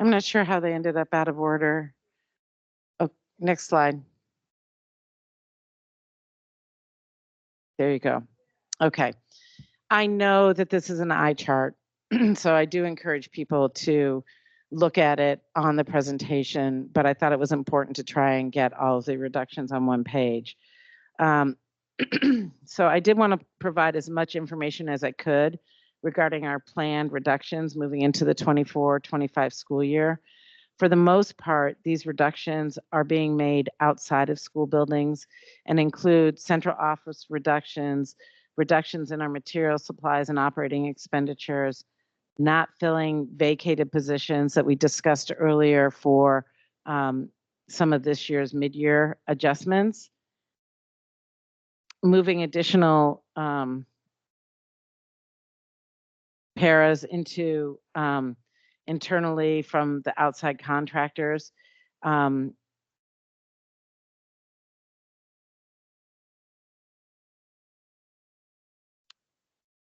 I'm not sure how they ended up out of order. Oh, next slide. There you go. Okay. I know that this is an eye chart, so I do encourage people to look at it on the presentation, but I thought it was important to try and get all of the reductions on one page. So I did want to provide as much information as I could regarding our planned reductions moving into the 24-25 school year. For the most part, these reductions are being made outside of school buildings and include central office reductions, reductions in our material supplies and operating expenditures, not filling vacated positions that we discussed earlier for some of this year's mid-year adjustments, moving additional paras into internally from the outside contractors.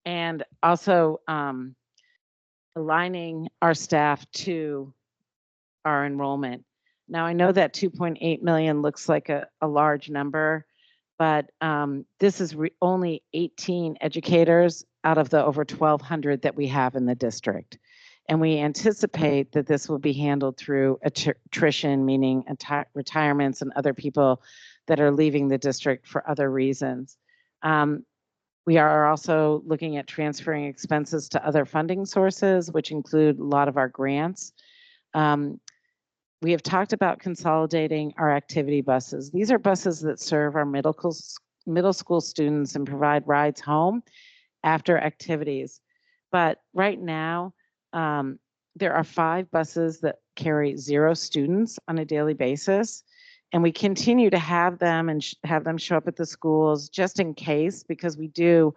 And also aligning our staff to our enrollment. Now, I know that 2.8 million looks like a large number, but this is only 18 educators out of the over 1,200 that we have in the district. And we anticipate that this will be handled through attrition, meaning retirements and other people that are leaving the district for other reasons. We are also looking at transferring expenses to other funding sources, which include a lot of our grants. We have talked about consolidating our activity buses. These are buses that serve our middle school students and provide rides home after activities. But right now, there are 5 buses that carry 0 students on a daily basis. And we continue to have them and have them show up at the schools just in case, because we do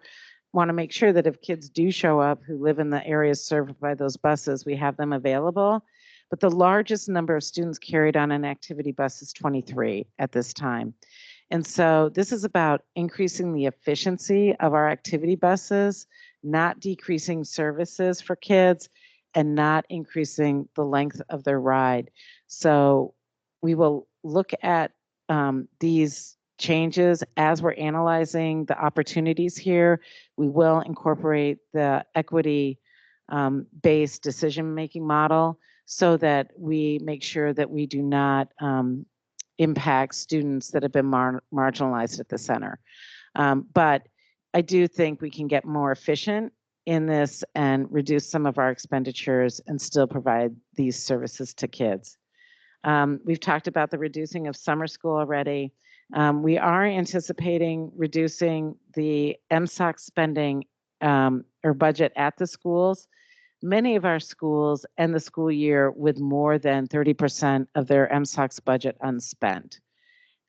want to make sure that if kids do show up who live in the areas served by those buses, we have them available. But the largest number of students carried on an activity bus is 23 at this time. And so this is about increasing the efficiency of our activity buses, not decreasing services for kids, and not increasing the length of their ride. So we will look at these changes as we're analyzing the opportunities here. We will incorporate the equity-based decision-making model so that we make sure that we do not impact students that have been marginalized at the center. But I do think we can get more efficient in this and reduce some of our expenditures and still provide these services to kids. We've talked about the reducing of summer school already. We are anticipating reducing the MSOC spending or budget at the schools. Many of our schools end the school year with more than 30% of their MSOC's budget unspent.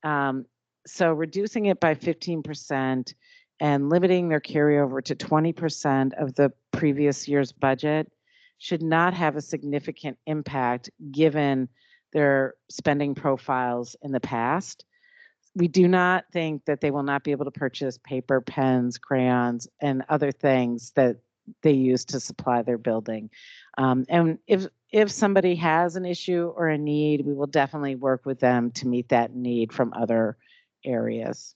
So reducing it by 15% and limiting their carryover to 20% of the previous year's budget should not have a significant impact given their spending profiles in the past. We do not think that they will not be able to purchase paper, pens, crayons, and other things that they use to supply their building. And if somebody has an issue or a need, we will definitely work with them to meet that need from other areas.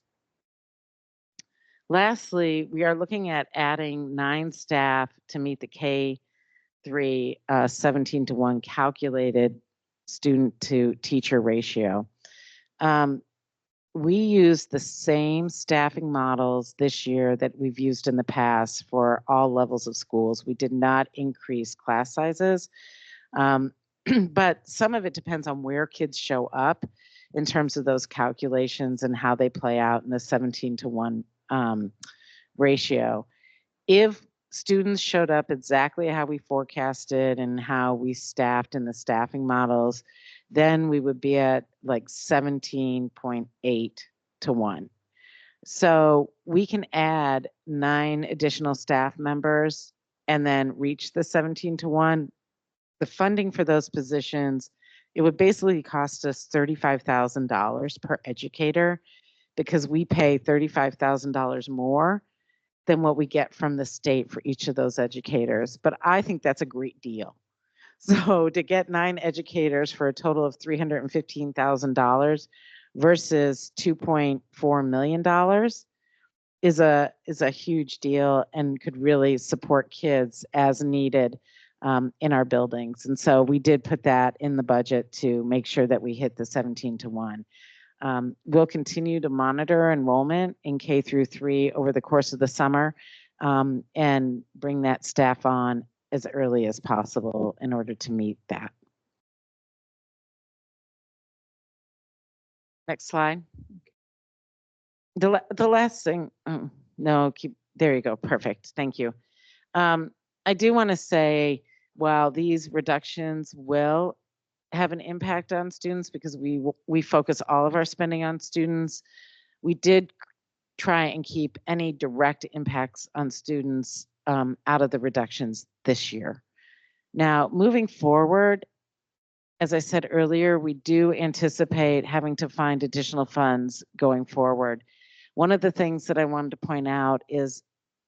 Lastly, we are looking at adding 9 staff to meet the K-3 17-to-1 calculated student to teacher ratio. We use the same staffing models this year that we've used in the past for all levels of schools. We did not increase class sizes, but some of it depends on where kids show up. in terms of those calculations and how they play out in the 17-to-1 ratio. If students showed up exactly how we forecasted and how we staffed in the staffing models, then we would be at like 17.8-to-1. So we can add 9 additional staff members and then reach the 17-to-1. The funding for those positions, it would basically cost us $35,000 per educator because we pay $35,000 more than what we get from the state for each of those educators. But I think that's a great deal. So to get 9 educators for a total of $315,000 versus $2.4 million is a huge deal and could really support kids as needed in our buildings. And so we did put that in the budget to make sure that we hit the 17-to-1. We'll continue to monitor enrollment in K through 3 over the course of the summer and bring that staff on as early as possible in order to meet that. Next slide. The last thing, there you go, perfect, thank you. I do want to say, while these reductions will have an impact on students because we focus all of our spending on students, we did try and keep any direct impacts on students out of the reductions this year. Now, moving forward, as I said earlier, we do anticipate having to find additional funds going forward. One of the things that I wanted to point out is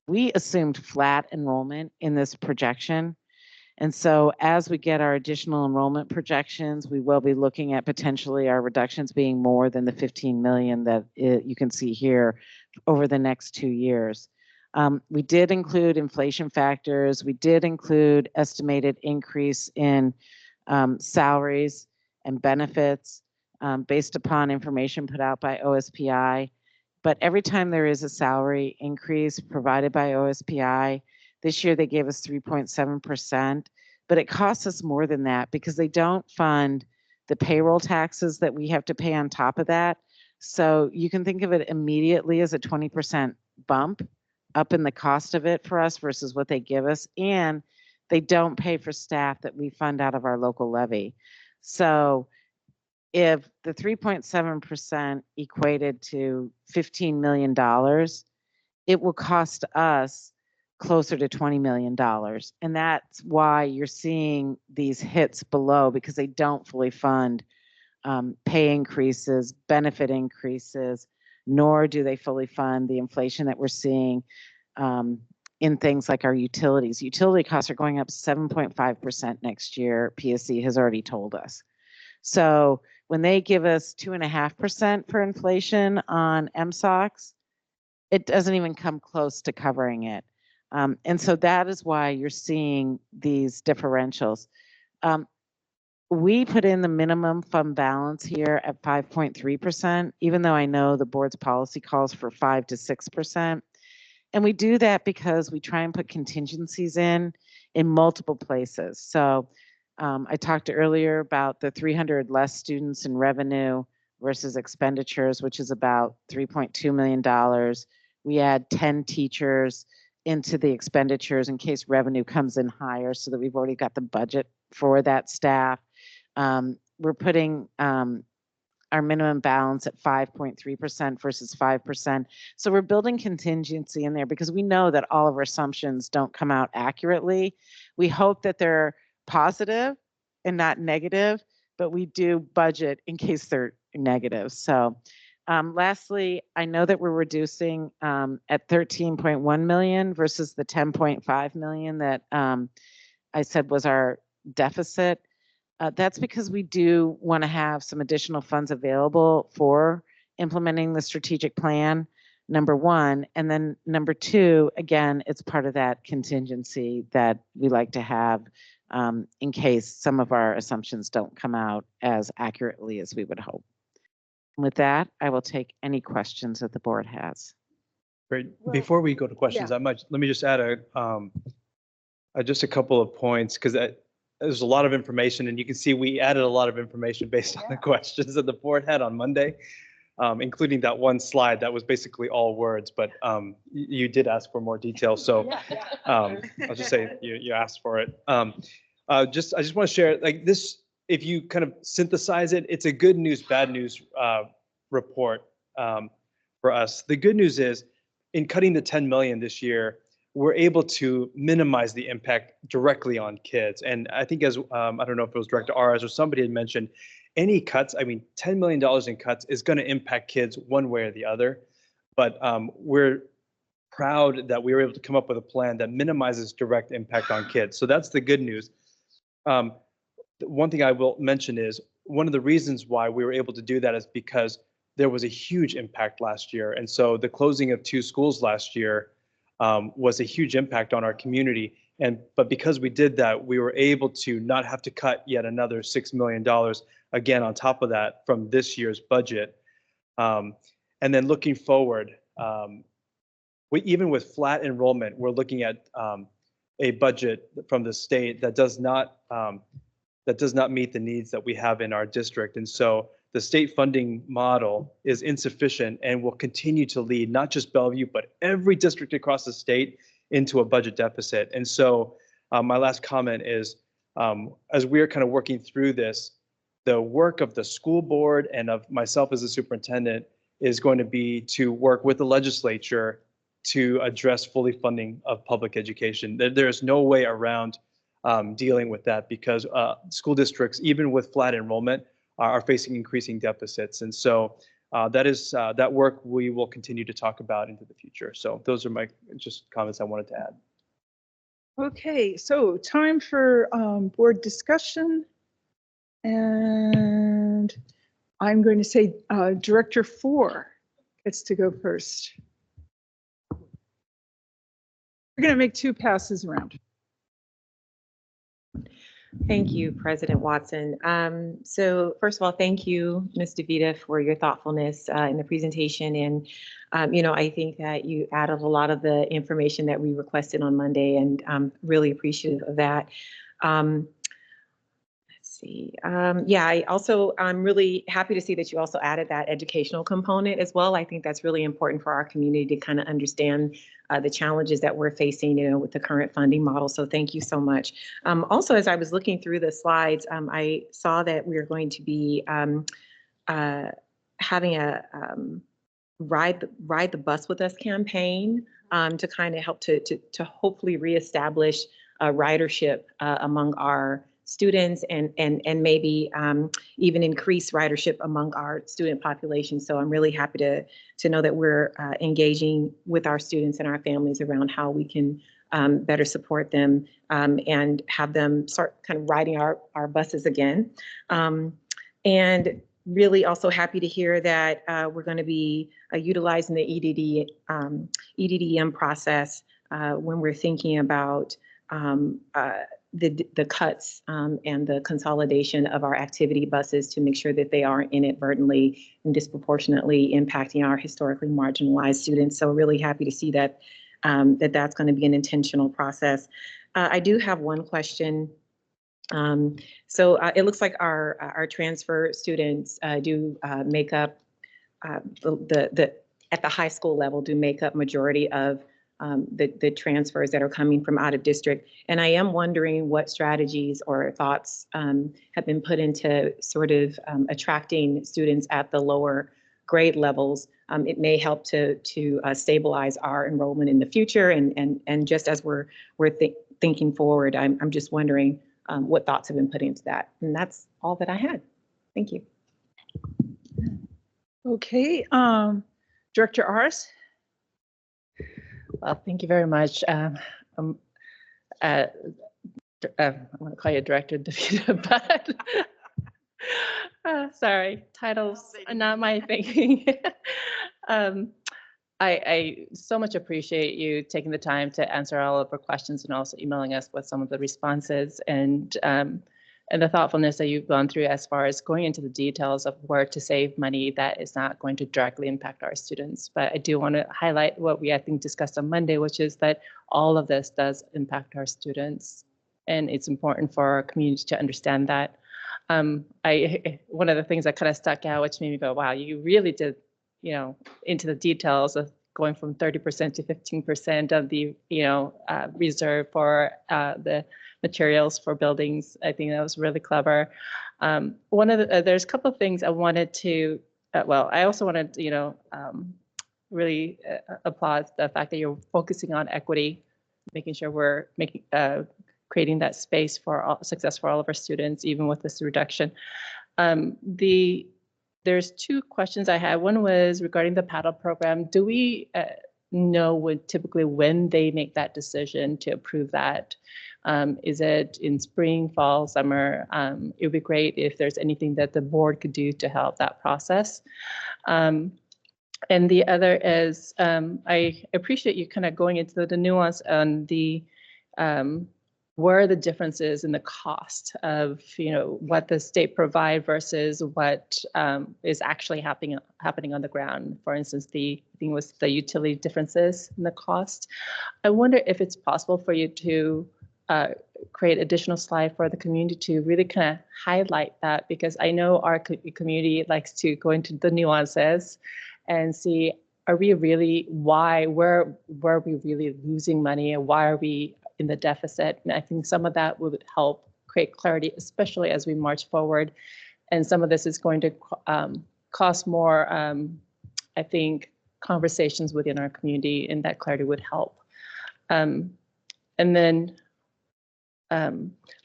we assumed flat enrollment in this projection. And so as we get our additional enrollment projections, we will be looking at potentially our reductions being more than the 15 million that you can see here over the next 2 years. We did include inflation factors. We did include estimated increase in salaries and benefits based upon information put out by OSPI. But every time there is a salary increase provided by OSPI, this year they gave us 3.7%, but it costs us more than that because they don't fund the payroll taxes that we have to pay on top of that. So you can think of it immediately as a 20% bump up in the cost of it for us versus what they give us. And they don't pay for staff that we fund out of our local levy. So if the 3.7% equated to $15 million, it will cost us closer to $20 million. And that's why you're seeing these hits below, because they don't fully fund pay increases, benefit increases, nor do they fully fund the inflation that we're seeing in things like our utilities. Utility costs are going up 7.5% next year, PSC has already told us. So when they give us 2.5% for inflation on MSOCs, it doesn't even come close to covering it. And so that is why you're seeing these differentials. We put in the minimum fund balance here at 5.3%, even though I know the board's policy calls for 5 to 6%. And we do that because we try and put contingencies in multiple places. So I talked earlier about the 300 less students in revenue versus expenditures, which is about $3.2 million. We add 10 teachers into the expenditures in case revenue comes in higher so that we've already got the budget for that staff. We're putting our minimum balance at 5.3% versus 5%. So we're building contingency in there because we know that all of our assumptions don't come out accurately. We hope that they're positive and not negative, but we do budget in case they're negative. So lastly, I know that we're reducing at 13.1 million versus the 10.5 million that I said was our deficit. That's because we do want to have some additional funds available for implementing the strategic plan, number one. And then number two, again, it's part of that contingency that we like to have in case some of our assumptions don't come out as accurately as we would hope. With that, I will take any questions that the board has. Great. Before we go to questions, let me just add just a couple of points, because there's a lot of information, and you can see we added a lot of information based on the questions that the board had on Monday, including that one slide that was basically all words, but you did ask for more detail. So I'll just say you asked for it. I just want to share like this, if you kind of synthesize it, it's a good news, bad news report for us. The good news is in cutting the 10 million this year, we're able to minimize the impact directly on kids. And I think as, I don't know if it was Director Aras or somebody had mentioned, any cuts, I mean, $10 million in cuts is going to impact kids one way or the other. But we're proud that we were able to come up with a plan that minimizes direct impact on kids. So that's the good news. One thing I will mention is one of the reasons why we were able to do that is because there was a huge impact last year. And so the closing of 2 schools last year was a huge impact on our community. But because we did that, we were able to not have to cut yet another $6 million again on top of that from this year's budget. And then looking forward, even with flat enrollment, we're looking at a budget from the state that does not meet the needs that we have in our district. And so the state funding model is insufficient and will continue to lead not just Bellevue, but every district across the state into a budget deficit. And so my last comment is, as we're kind of working through this, the work of the school board and of myself as a superintendent is going to be to work with the legislature to address fully funding of public education. There's no way around dealing with that because school districts, even with flat enrollment, are facing increasing deficits. And so that work we will continue to talk about into the future. So those are my just comments I wanted to add. Okay, so time for board discussion. And I'm going to say Director 4 gets to go first. We're going to make 2 passes around. Thank you, President Watson. So first of all, thank you, Ms. DeVita, for your thoughtfulness in the presentation. And, I think that you added a lot of the information that we requested on Monday, and I'm really appreciative of that. I'm really happy to see that you also added that educational component as well. I think that's really important for our community to kind of understand the challenges that we're facing, with the current funding model. So thank you so much. Also, as I was looking through the slides, I saw that we are going to be having a ride the bus with us campaign to kind of help to hopefully reestablish ridership among our students and maybe even increase ridership among our student population. So I'm really happy to know that we're engaging with our students and our families around how we can better support them and have them start kind of riding our buses again. And really also happy to hear that we're going to be utilizing the EDDM process when we're thinking about the cuts and the consolidation of our activity buses to make sure that they aren't inadvertently and disproportionately impacting our historically marginalized students. So really happy to see that that's going to be an intentional process. I do have one question. So it looks like our transfer students do make up at the high school level do make up majority of the transfers that are coming from out of district. And I am wondering what strategies or thoughts have been put into sort of attracting students at the lower grade levels. It may help to stabilize our enrollment in the future. And just as we're thinking forward, I'm just wondering what thoughts have been put into that. And that's all that I had. Thank you. Okay, Director Aras. Well, thank you very much. I want to call you Director DeVita, but sorry, titles are not my thing. I so much appreciate you taking the time to answer all of our questions and also emailing us with some of the responses and the thoughtfulness that you've gone through as far as going into the details of where to save money that is not going to directly impact our students. But I do want to highlight what we, I think, discussed on Monday, which is that all of this does impact our students And it's important for our community to understand that. One of the things that kind of stuck out, which made me go, wow, you really did, into the details of going from 30% to 15% of the, reserve for the materials for buildings. I think that was really clever. There's a couple of things I wanted to, I also wanted to, really applaud the fact that you're focusing on equity, making sure we're creating that space for success for all of our students, even with this reduction. There's two questions I had. One was regarding the paddle program. Do we know typically when they make that decision to approve that? Is it in spring, fall, summer? It would be great if there's anything that the board could do to help that process. And the other is, I appreciate you kind of going into the nuance on the where are the differences in the cost of what the state provide versus what is actually happening on the ground. For instance, the thing was the utility differences in the cost. I wonder if it's possible for you to create additional slide for the community to really kind of highlight that, because I know our community likes to go into the nuances and see, are we really, where are we really losing money, and why are we in the deficit? And I think some of that would help create clarity, especially as we march forward. And some of this is going to cost more, I think, conversations within our community, and that clarity would help. And then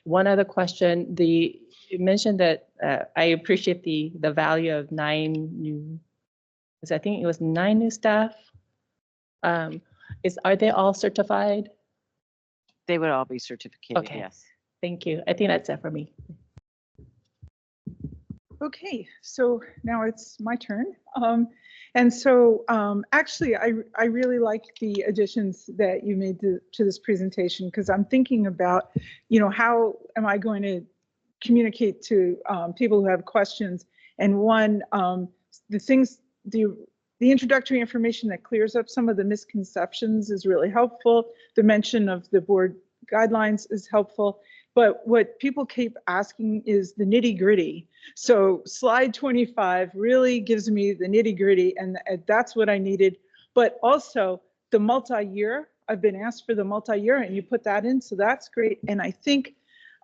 one other question, you mentioned that I appreciate the value of 9 new, I think it was 9 new staff. Are they all certified? They would all be certificated, Okay. yes. Thank you. I think that's it for me. Okay, so now it's my turn. And so actually, I really like the additions that you made to this presentation, because I'm thinking about, how am I going to communicate to people who have questions? And one, the introductory information that clears up some of the misconceptions is really helpful. The mention of the board guidelines is helpful. But what people keep asking is the nitty gritty. So slide 25 really gives me the nitty gritty, and that's what I needed. But also the multi-year, I've been asked for the multi-year, and you put that in, so that's great. And I think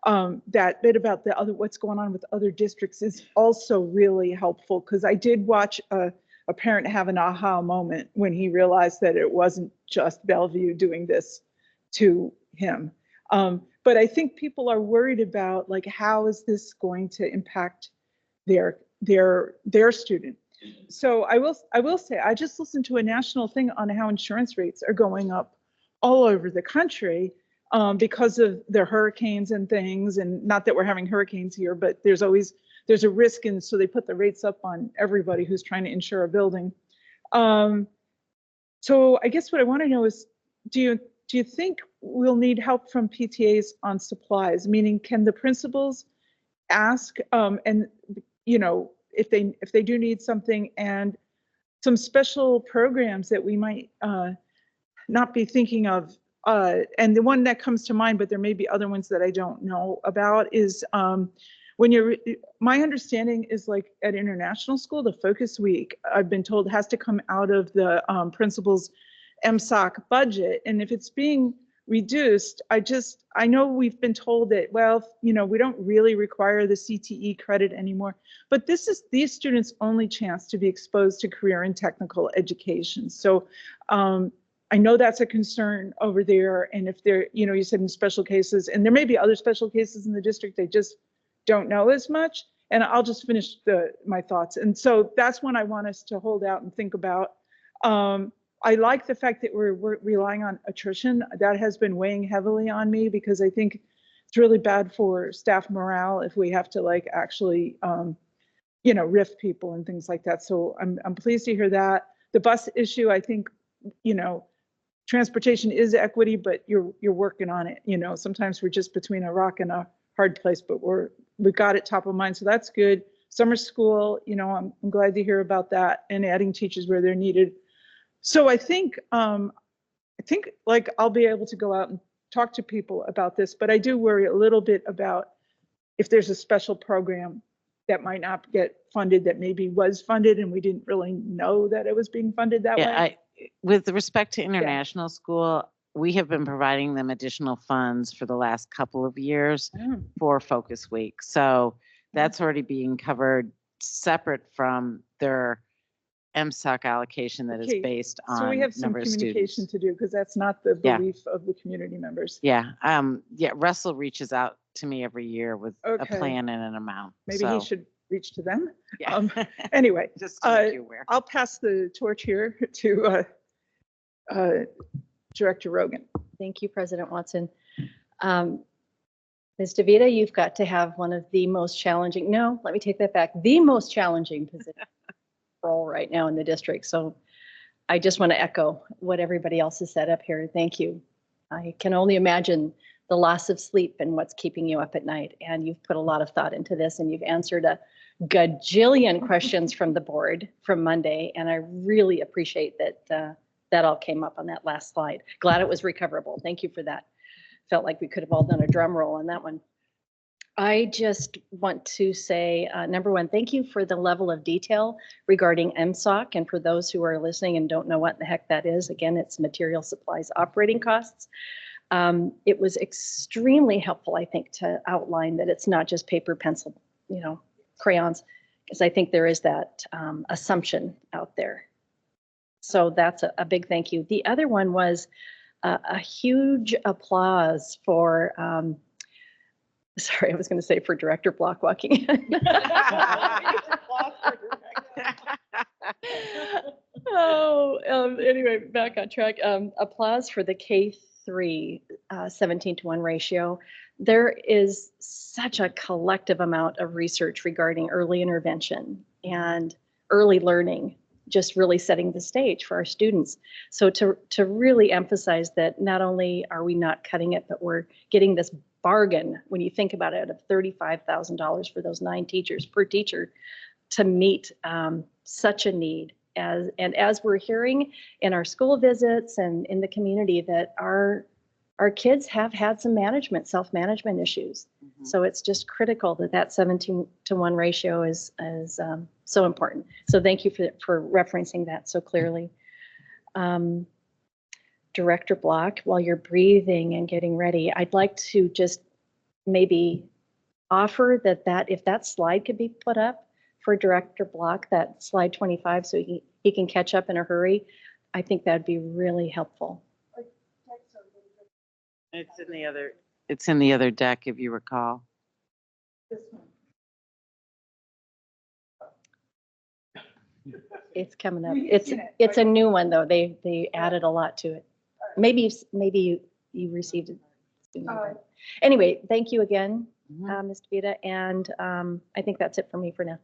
that bit about what's going on with other districts is also really helpful, because I did watch a parent have an aha moment when he realized that it wasn't just Bellevue doing this to him. But I think people are worried about, like, how is this going to impact their student? So I will say, I just listened to a national thing on how insurance rates are going up all over the country because of the hurricanes and things. And not that we're having hurricanes here, but there's a risk, and so they put the rates up on everybody who's trying to insure a building. So I guess what I want to know is, do you think we'll need help from PTAs on supplies? Meaning, can the principals ask, and if they do need something, and some special programs that we might not be thinking of? And the one that comes to mind, but there may be other ones that I don't know about, is my understanding is, like, at international school, the focus week, I've been told, has to come out of the principal's MSOC budget. And if it's being reduced, I know we've been told that, well, we don't really require the CTE credit anymore, but this is these students' only chance to be exposed to career and technical education. So I know that's a concern over there. And if they're, you said in special cases, and there may be other special cases in the district, they just don't know as much. And I'll just finish my thoughts. And so that's one I want us to hold out and think about. I like the fact that we're relying on attrition. That has been weighing heavily on me, because I think it's really bad for staff morale if we have to, like, actually, riff people and things like that. So I'm pleased to hear that. The bus issue, I think, transportation is equity, but you're working on it. Sometimes we're just between a rock and a hard place, but we've got it top of mind, so that's good. Summer school, I'm glad to hear about that, and adding teachers where they're needed. So I think like I'll be able to go out and talk to people about this, but I do worry a little bit about if there's a special program that might not get funded, that maybe was funded and we didn't really know that it was being funded that Yeah, way. with respect to international school, we have been providing them additional funds for the last couple of years for Focus Week. So that's already being covered separate from their MSOC allocation that is Okay, based on So we have some number of communication students. to do because that's not the Yeah. belief of the community members. Yeah, Russell reaches out to me every year with a Okay. plan and an amount. Maybe so, he should reach to them. Yeah. Anyway, Just to make you aware. I'll pass the torch here to Director Rogan. Thank you, President Watson. Ms. DeVita, you've got to have one of the most challenging, no, let me take that back, the most challenging position role right now in the district. So I just want to echo what everybody else has said up here. Thank you. I can only imagine the loss of sleep and what's keeping you up at night. And you've put a lot of thought into this, and you've answered a gajillion questions from the board from Monday. And I really appreciate that that all came up on that last slide. Glad it was recoverable. Thank you for that. Felt like we could have all done a drum roll on that one. I just want to say, number one, thank you for the level of detail regarding MSOC. And for those who are listening and don't know what the heck that is, again, it's material supplies operating costs. It was extremely helpful, I think, to outline that it's not just paper, pencil, crayons, because I think there is that assumption out there. So that's a big thank you. The other one was a huge applause for, sorry, I was going to say for Director Block walking in. Anyway, back on track. Applause for the K-3 17-to-1 ratio. There is such a collective amount of research regarding early intervention and early learning, just really setting the stage for our students. So to really emphasize that not only are we not cutting it, but we're getting this bargain, when you think about it, of $35,000 for those 9 teachers per teacher to meet such a need. As we're hearing in our school visits and in the community that our kids have had some self-management issues. Mm-hmm. So it's just critical that 17-to-1 ratio is so important. So thank you for referencing that so clearly. Director Block, while you're breathing and getting ready, I'd like to just maybe offer that if that slide could be put up for Director Block, that slide 25, so he can catch up in a hurry, I think that'd be really helpful. It's in the other deck, if you recall. It's coming up. It's a new one though. They added a lot to it. Maybe you received it sooner. Anyway, thank you again, Ms. DeVita, and I think that's it for me for now.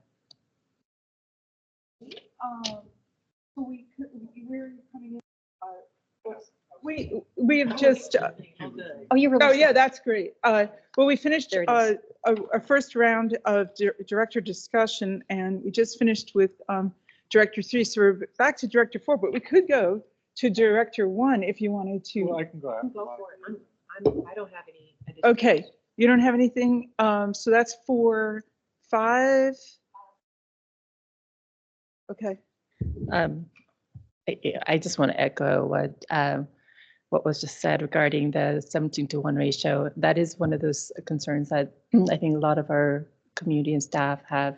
We have just. Oh, you really? Oh, yeah, that's great. Well, we finished There it is. a first round of director discussion, and we just finished with Director 3. So we're back to Director 4, but we could go to Director 1 if you wanted to. Well, I can go. Go for it. I don't have any additional. Okay, you don't have anything. So that's 4, 5. Okay. I just want to echo what was just said regarding the 17-to-1 ratio. That is one of those concerns that I think a lot of our community and staff have,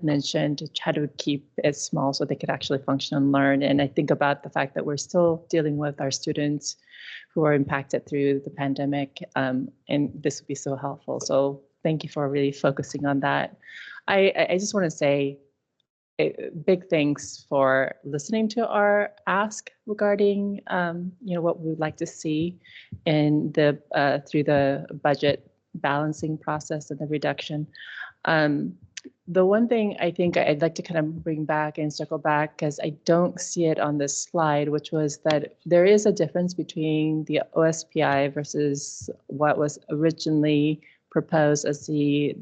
mentioned, to try to keep it small so they could actually function and learn. And I think about the fact that we're still dealing with our students who are impacted through the pandemic, and this would be so helpful. So thank you for really focusing on that. I just want to say big thanks for listening to our ask regarding what we would like to see in the through the budget balancing process and the reduction. The one thing I think I'd like to kind of bring back and circle back, because I don't see it on this slide, which was that there is a difference between the OSPI versus what was originally proposed as the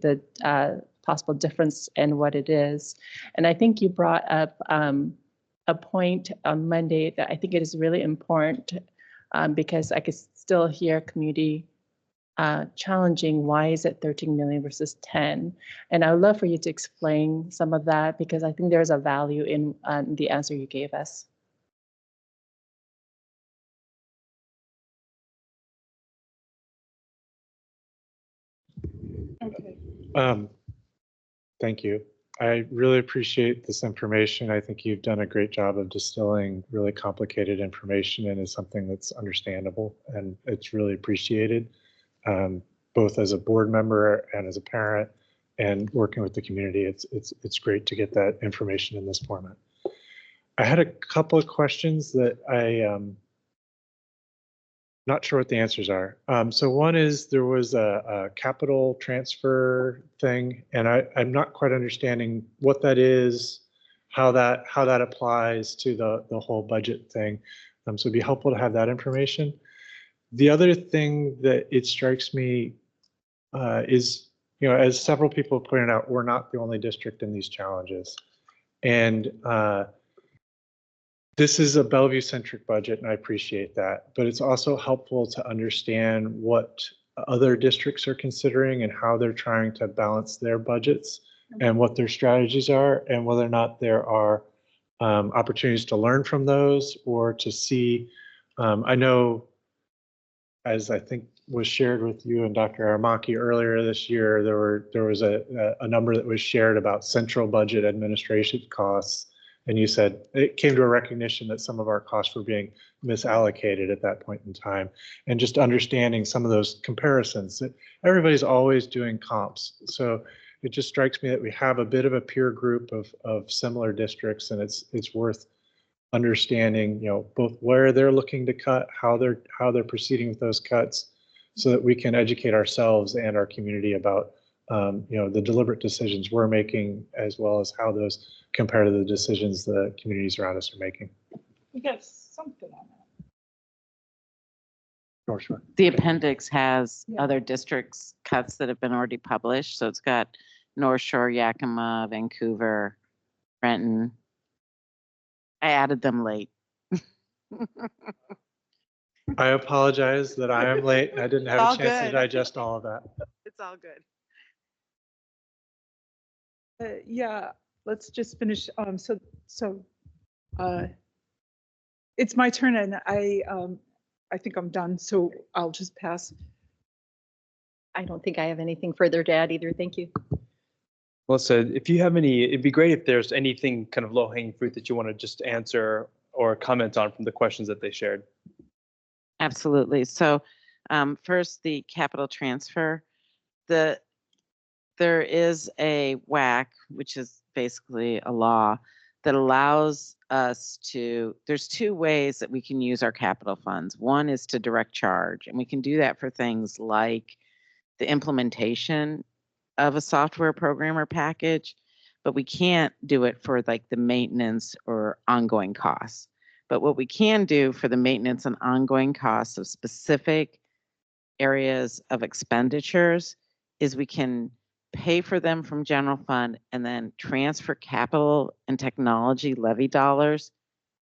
possible difference in what it is. And I think you brought up a point on Monday that I think it is really important because I could still hear community challenging why is it 13 million versus 10? And I would love for you to explain some of that because I think there's a value in the answer you gave us. Okay. Thank you. I really appreciate this information. I think you've done a great job of distilling really complicated information into something that's understandable, and it's really appreciated, both as a board member and as a parent, and working with the community. It's great to get that information in this format. I had a couple of questions that not sure what the answers are. So one is there was a capital transfer thing, and I'm not quite understanding what that is, how that applies to the whole budget thing. So it'd be helpful to have that information. The other thing that it strikes me is, as several people pointed out, we're not the only district in these challenges, and this is a Bellevue-centric budget, and I appreciate that. But it's also helpful to understand what other districts are considering and how they're trying to balance their budgets and what their strategies are, and whether or not there are opportunities to learn from those or to see. I know, as I think was shared with you and Dr. Aramaki earlier this year, there was a number that was shared about central budget administration costs. And you said it came to a recognition that some of our costs were being misallocated at that point in time. And just understanding some of those comparisons, that everybody's always doing comps. So it just strikes me that we have a bit of a peer group of similar districts, and it's worth understanding, both where they're looking to cut, how they're proceeding with those cuts, so that we can educate ourselves and our community about the deliberate decisions we're making, as well as how those compare to the decisions the communities around us are making. We got something on that. Sure. The appendix has Yeah. other districts' cuts that have been already published. So it's got North Shore, Yakima, Vancouver, Renton. I added them late. I apologize that I am late. I didn't have All a chance to good. digest all of that. It's all good. Yeah, let's just finish. It's my turn, and I think I'm done, so I'll just pass. I don't think I have anything further to add either. Thank you. Melissa, if you have any, it'd be great if there's anything kind of low-hanging fruit that you want to just answer or comment on from the questions that they shared. Absolutely. So first, the capital transfer. There is a WAC, which is basically a law that allows us to, there's two ways that we can use our capital funds. One is to direct charge, and we can do that for things like the implementation of a software program or package, but we can't do it for like the maintenance or ongoing costs. But what we can do for the maintenance and ongoing costs of specific areas of expenditures is we can pay for them from general fund and then transfer capital and technology levy dollars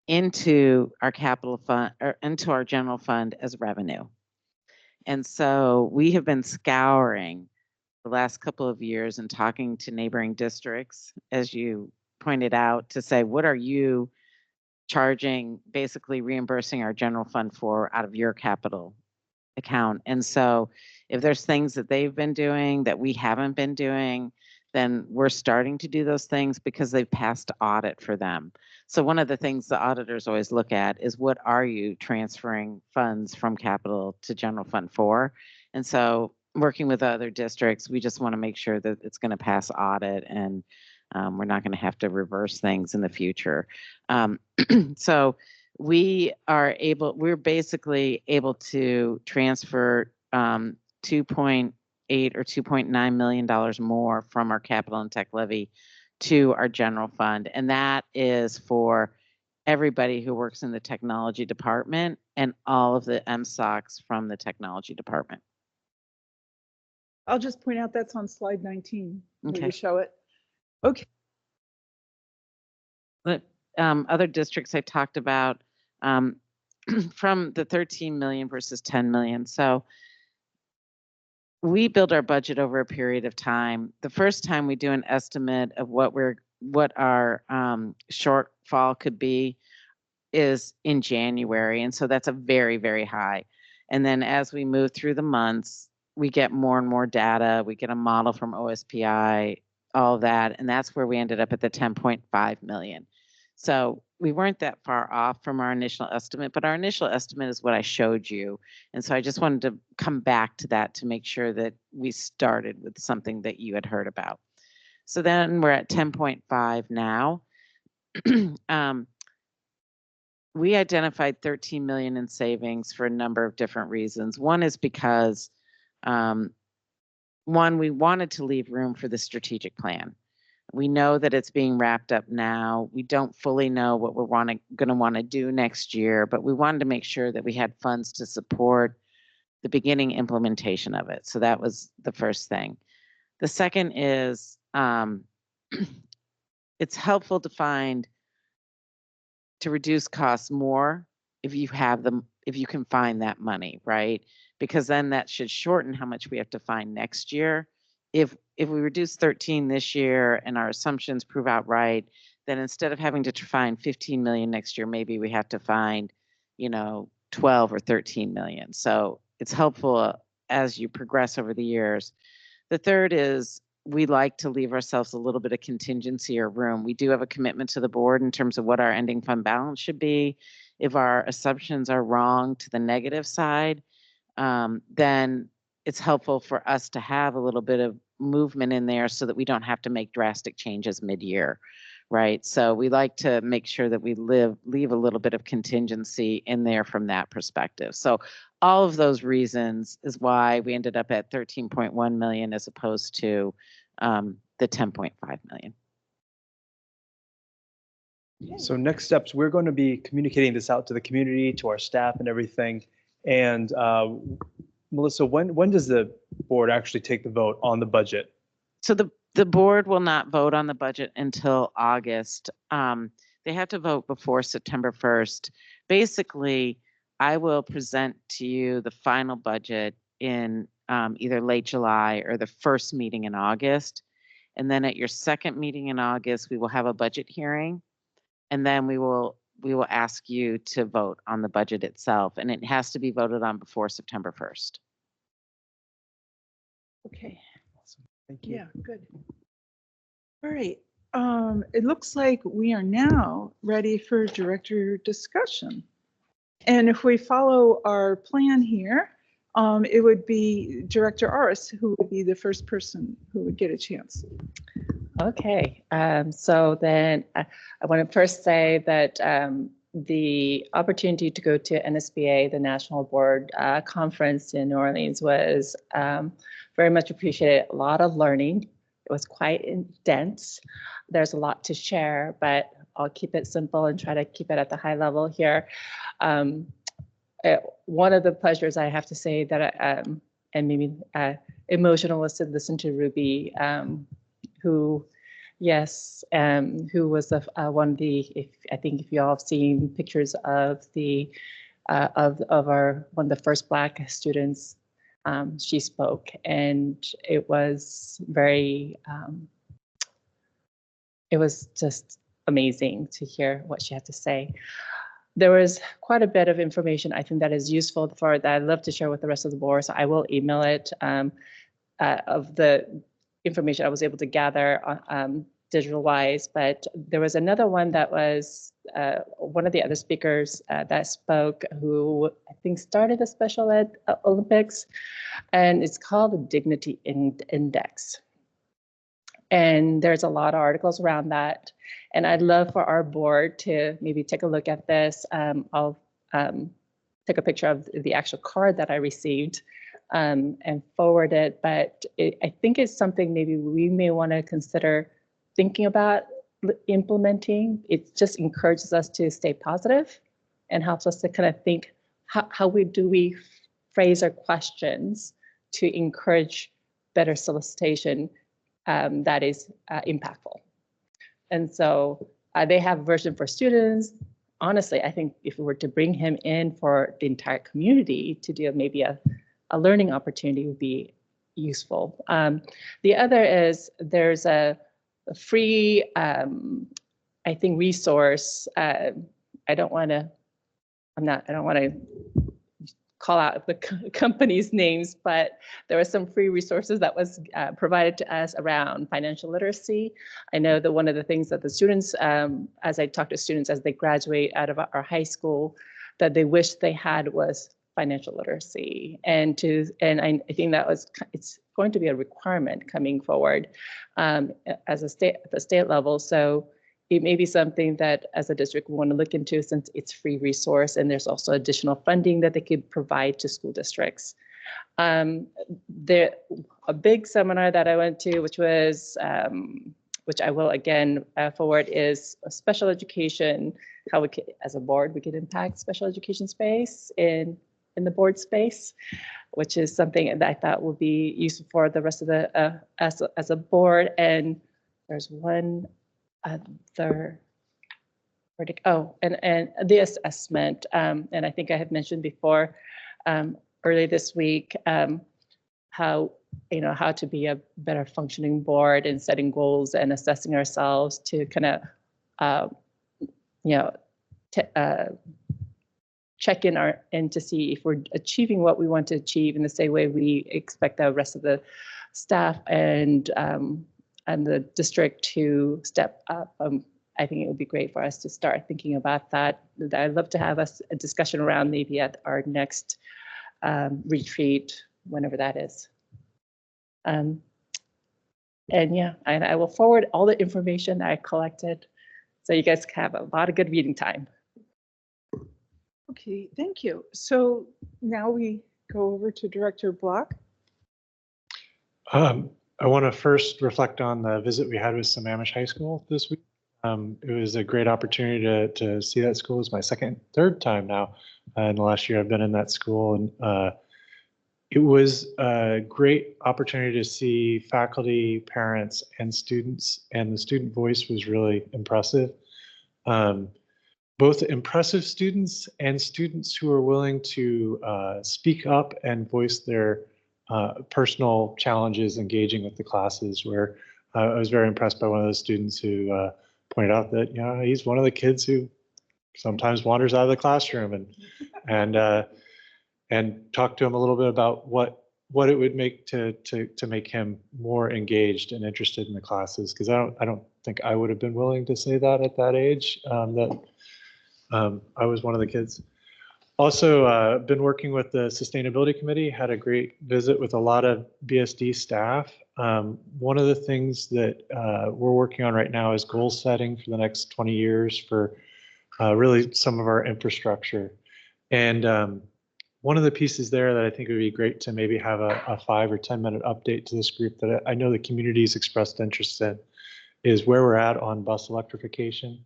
into our capital fund or into our general fund as revenue. And so we have been scouring the last couple of years and talking to neighboring districts, as you pointed out, to say, what are you charging, basically reimbursing our general fund for out of your capital account? And so if there's things that they've been doing that we haven't been doing, then we're starting to do those things because they've passed audit for them. So one of the things the auditors always look at is, what are you transferring funds from capital to general fund for? And so working with other districts, we just want to make sure that it's going to pass audit, and we're not going to have to reverse things in the future. So we're basically able to transfer 2.8 or $2.9 million more from our capital and tech levy to our general fund. And that is for everybody who works in the technology department and all of the MSOCs from the technology department. I'll just point out that's on slide 19. Will Okay. you show it? Okay. But other districts I talked about, from the 13 million versus 10 million. So we build our budget over a period of time. The first time we do an estimate of what our shortfall could be is in January. And so that's a very, very high. And then as we move through the months, we get more and more data. We get a model from OSPI, all of that. And that's where we ended up at the 10.5 million. So we weren't that far off from our initial estimate, but our initial estimate is what I showed you. And so I just wanted to come back to that to make sure that we started with something that you had heard about. So then we're at 10.5 now. We identified 13 million in savings for a number of different reasons. One is because, one, we wanted to leave room for the strategic plan. We know that it's being wrapped up now. We don't fully know what we're going to want to do next year, but we wanted to make sure that we had funds to support the beginning implementation of it. So that was the first thing. The second is it's helpful to reduce costs more if you can find that money, right? Because then that should shorten how much we have to find next year. If we reduce 13 this year and our assumptions prove out right, then instead of having to find 15 million next year, maybe we have to find, 12 or 13 million. So it's helpful as you progress over the years. The third is we like to leave ourselves a little bit of contingency or room. We do have a commitment to the board in terms of what our ending fund balance should be. If our assumptions are wrong to the negative side, then it's helpful for us to have a little bit of movement in there so that we don't have to make drastic changes mid-year, right? So we like to make sure that we leave a little bit of contingency in there from that perspective. So all of those reasons is why we ended up at 13.1 million as opposed to the 10.5 million. So next steps, we're going to be communicating this out to the community, to our staff and everything. And Melissa, when does the board actually take the vote on the budget? So the board will not vote on the budget until August. They have to vote before September 1st. Basically, I will present to you the final budget in either late July or the first meeting in August. And then at your second meeting in August, we will have a budget hearing. And then we will ask you to vote on the budget itself. And it has to be voted on before September 1st. Okay. Awesome. Thank you. Yeah, good. All right. It looks like we are now ready for director discussion. And if we follow our plan here, it would be Director Aris who would be the first person who would get a chance. Okay, so then I want to first say that the opportunity to go to NSBA, the National Board Conference in New Orleans, was very much appreciated. A lot of learning. It was quite intense. There's a lot to share, but I'll keep it simple and try to keep it at the high level here. One of the pleasures I have to say that and maybe emotional was to listen to Ruby, who was one of the, I think if you all have seen pictures of the of our one of the first Black students, she spoke, and it was very it was just amazing to hear what she had to say. There was quite a bit of information I think that is useful that I'd love to share with the rest of the board, so I will email it of the information I was able to gather digital wise. But there was another one that was one of the other speakers that spoke, who I think started the Special Ed Olympics, and it's called the Dignity Index. And there's a lot of articles around that. And I'd love for our board to maybe take a look at this. I'll take a picture of the actual card that I received and forward it. But I think it's something maybe we may want to consider thinking about implementing. It just encourages us to stay positive and helps us to kind of think how we phrase our questions to encourage better solicitation that is impactful. And so they have a version for students, honestly, I think if we were to bring him in for the entire community to do maybe a learning opportunity would be useful. The other is there's a free, I think, resource. I don't want to call out the company's names, but there were some free resources that was provided to us around financial literacy. I know that one of the things that the students, as I talk to students as they graduate out of our high school, that they wish they had was financial literacy. And I think that it's going to be a requirement coming forward as at the state level. So it may be something that as a district we want to look into, since it's free resource and there's also additional funding that they could provide to school districts. A big seminar that I went to, which I will again forward, is special education, how we could, as a board, we could impact special education space in the board space, which is something that I thought would be useful for the rest of the, as a board. And there's one other, and the assessment, and I think I had mentioned before, early this week, how to be a better functioning board and setting goals and assessing ourselves to kind of, check in and to see if we're achieving what we want to achieve in the same way we expect the rest of the staff and the district to step up. I think it would be great for us to start thinking about that. I'd love to have a discussion around maybe at our next retreat, whenever that is. And yeah, I will forward all the information that I collected so you guys can have a lot of good reading time. Okay, thank you. So now we go over to Director Block. I want to first reflect on the visit we had with Sammamish High School this week. It was a great opportunity to see that school. It's my third time now in the last year I've been in that school. And it was a great opportunity to see faculty, parents, and students, and the student voice was really impressive. Both impressive students and students who are willing to speak up and voice their personal challenges engaging with the classes, where I was very impressed by one of those students who pointed out that, he's one of the kids who sometimes wanders out of the classroom, and talked to him a little bit about what it would make to make him more engaged and interested in the classes. Because I don't think I would have been willing to say that at that age, that I was one of the kids. Also, been working with the Sustainability Committee, had a great visit with a lot of BSD staff. One of the things that we're working on right now is goal setting for the next 20 years for really some of our infrastructure. And one of the pieces there that I think would be great to maybe have a 5 or 10 minute update to this group that I know the community's expressed interest in is where we're at on bus electrification.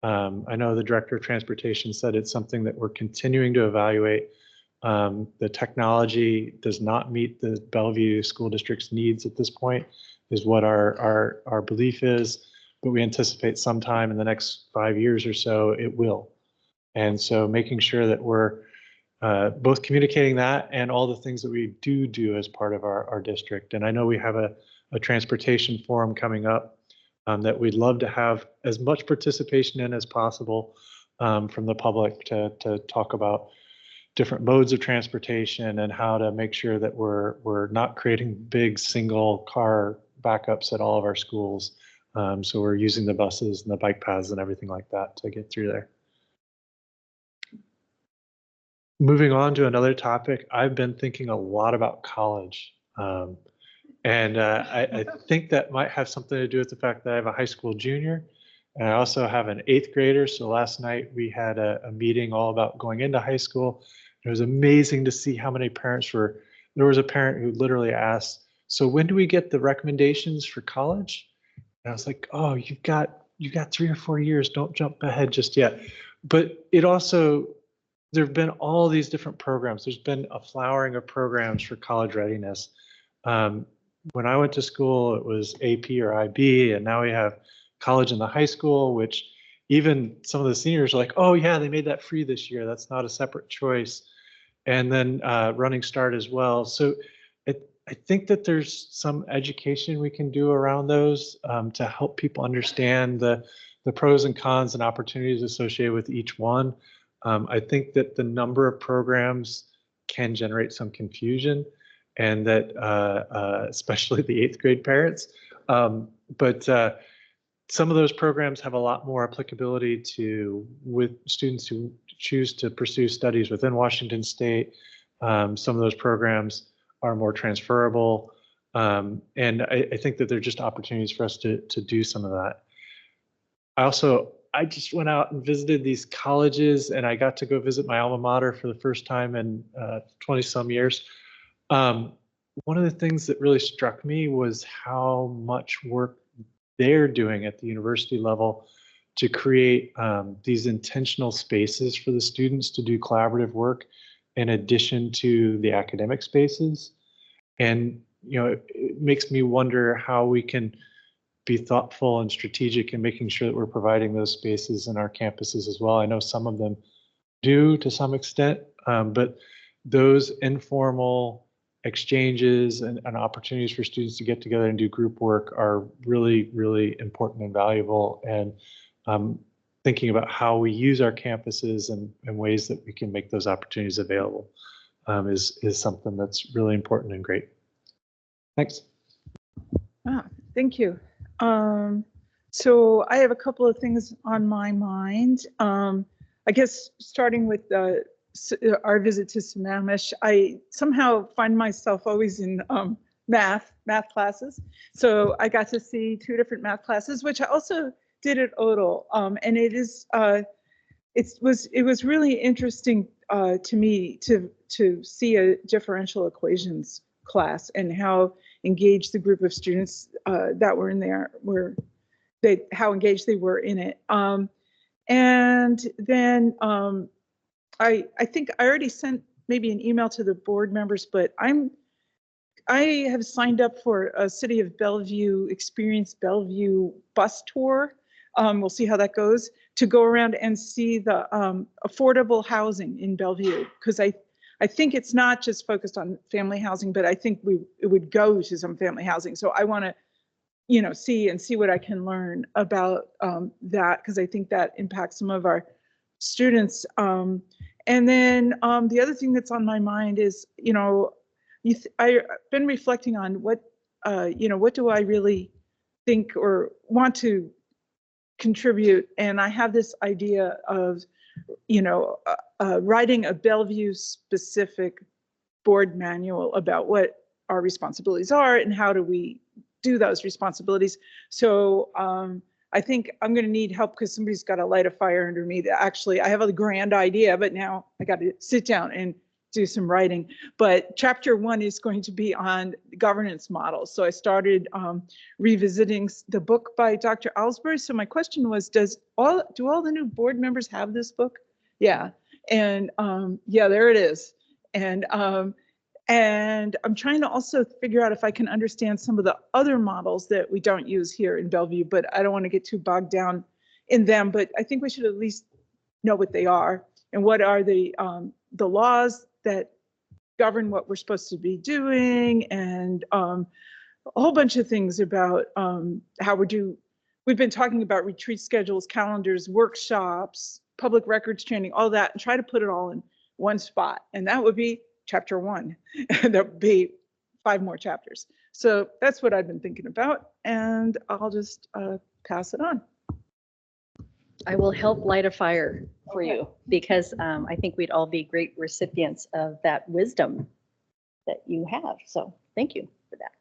I know the Director of Transportation said it's something that we're continuing to evaluate. The technology does not meet the Bellevue School District's needs at this point, is what our belief is, but we anticipate sometime in the next 5 years or so, it will. And so making sure that we're both communicating that and all the things that we do as part of our district. And I know we have a transportation forum coming up that we'd love to have as much participation in as possible from the public to talk about different modes of transportation and how to make sure that we're not creating big single car backups at all of our schools. So we're using the buses and the bike paths and everything like that to get through there. Moving on to another topic, I've been thinking a lot about college. And I think that might have something to do with the fact that I have a high school junior, and I also have an 8th grader. So last night we had a meeting all about going into high school. It was amazing to see how many parents there was a parent who literally asked, so when do we get the recommendations for college? And I was like, oh, you've got 3 or 4 years. Don't jump ahead just yet. But it also, there have been all these different programs. There's been a flowering of programs for college readiness. When I went to school, it was AP or IB, and now we have college in the high school, which even some of the seniors are like, oh yeah, they made that free this year. That's not a separate choice. And then Running Start as well. So I think that there's some education we can do around those to help people understand the pros and cons and opportunities associated with each one. I think that the number of programs can generate some confusion, and that especially the 8th grade parents. But some of those programs have a lot more applicability to with students who choose to pursue studies within Washington State. Some of those programs are more transferable. And I think that they're just opportunities for us to do some of that. I just went out and visited these colleges, and I got to go visit my alma mater for the first time in 20 some years. One of the things that really struck me was how much work they're doing at the university level to create these intentional spaces for the students to do collaborative work in addition to the academic spaces. And, you know, it makes me wonder how we can be thoughtful and strategic in making sure that we're providing those spaces in our campuses as well. I know some of them do to some extent, but those informal exchanges and opportunities for students to get together and do group work are really, really important and valuable. And thinking about how we use our campuses and ways that we can make those opportunities available is something that's really important and great. Thanks. Thank you. So I have a couple of things on my mind. I guess starting with our visit to Sammamish, I somehow find myself always in math classes. So I got to see 2 different math classes, which I also did at Odell. And it was really interesting to me to see a differential equations class and how engaged the group of students that were in there how engaged they were in it. And then I think I already sent maybe an email to the board members, but I have signed up for a City of Bellevue Experience Bellevue bus tour. We'll see how that goes, to go around and see the affordable housing in Bellevue, because I think it's not just focused on family housing, but I think it would go to some family housing. So I want to, see what I can learn about that, because I think that impacts some of our students. And then the other thing that's on my mind is, I've been reflecting on what do I really think or want to contribute, and I have this idea of writing a Bellevue specific board manual about what our responsibilities are and how do we do those responsibilities. So I think I'm going to need help, because somebody's got to light a fire under me. That actually, I have a grand idea, but now I got to sit down and do some writing. But chapter 1 is going to be on governance models. So I started revisiting the book by Dr. Alsbury. So my question was, do all the new board members have this book? Yeah. And yeah, there it is. And I'm trying to also figure out if I can understand some of the other models that we don't use here in Bellevue, but I don't want to get too bogged down in them. But I think we should at least know what they are and what are the laws that govern what we're supposed to be doing, and a whole bunch of things about how we've been talking about retreat schedules, calendars, workshops, public records training, all that, and try to put it all in one spot. And that would be chapter 1. And there'll be 5 more chapters. So that's what I've been thinking about, and I'll just pass it on. I will help light a fire for you, because I think we'd all be great recipients of that wisdom that you have. So thank you for that.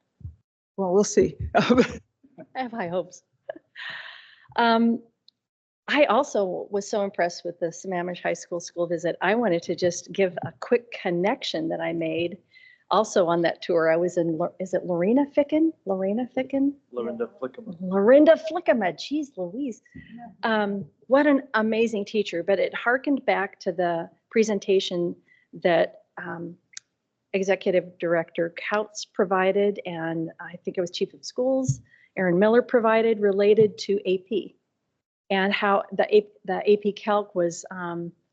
Well, we'll see. I have high hopes. I also was so impressed with the Sammamish High School visit. I wanted to just give a quick connection that I made. Also on that tour, I was in, is it Lorena Ficken? Lorinda Flickema, geez Louise. What an amazing teacher, but it harkened back to the presentation that Executive Director Couts provided, and I think it was Chief of Schools, Aaron Miller provided, related to AP. and how the AP Calc was,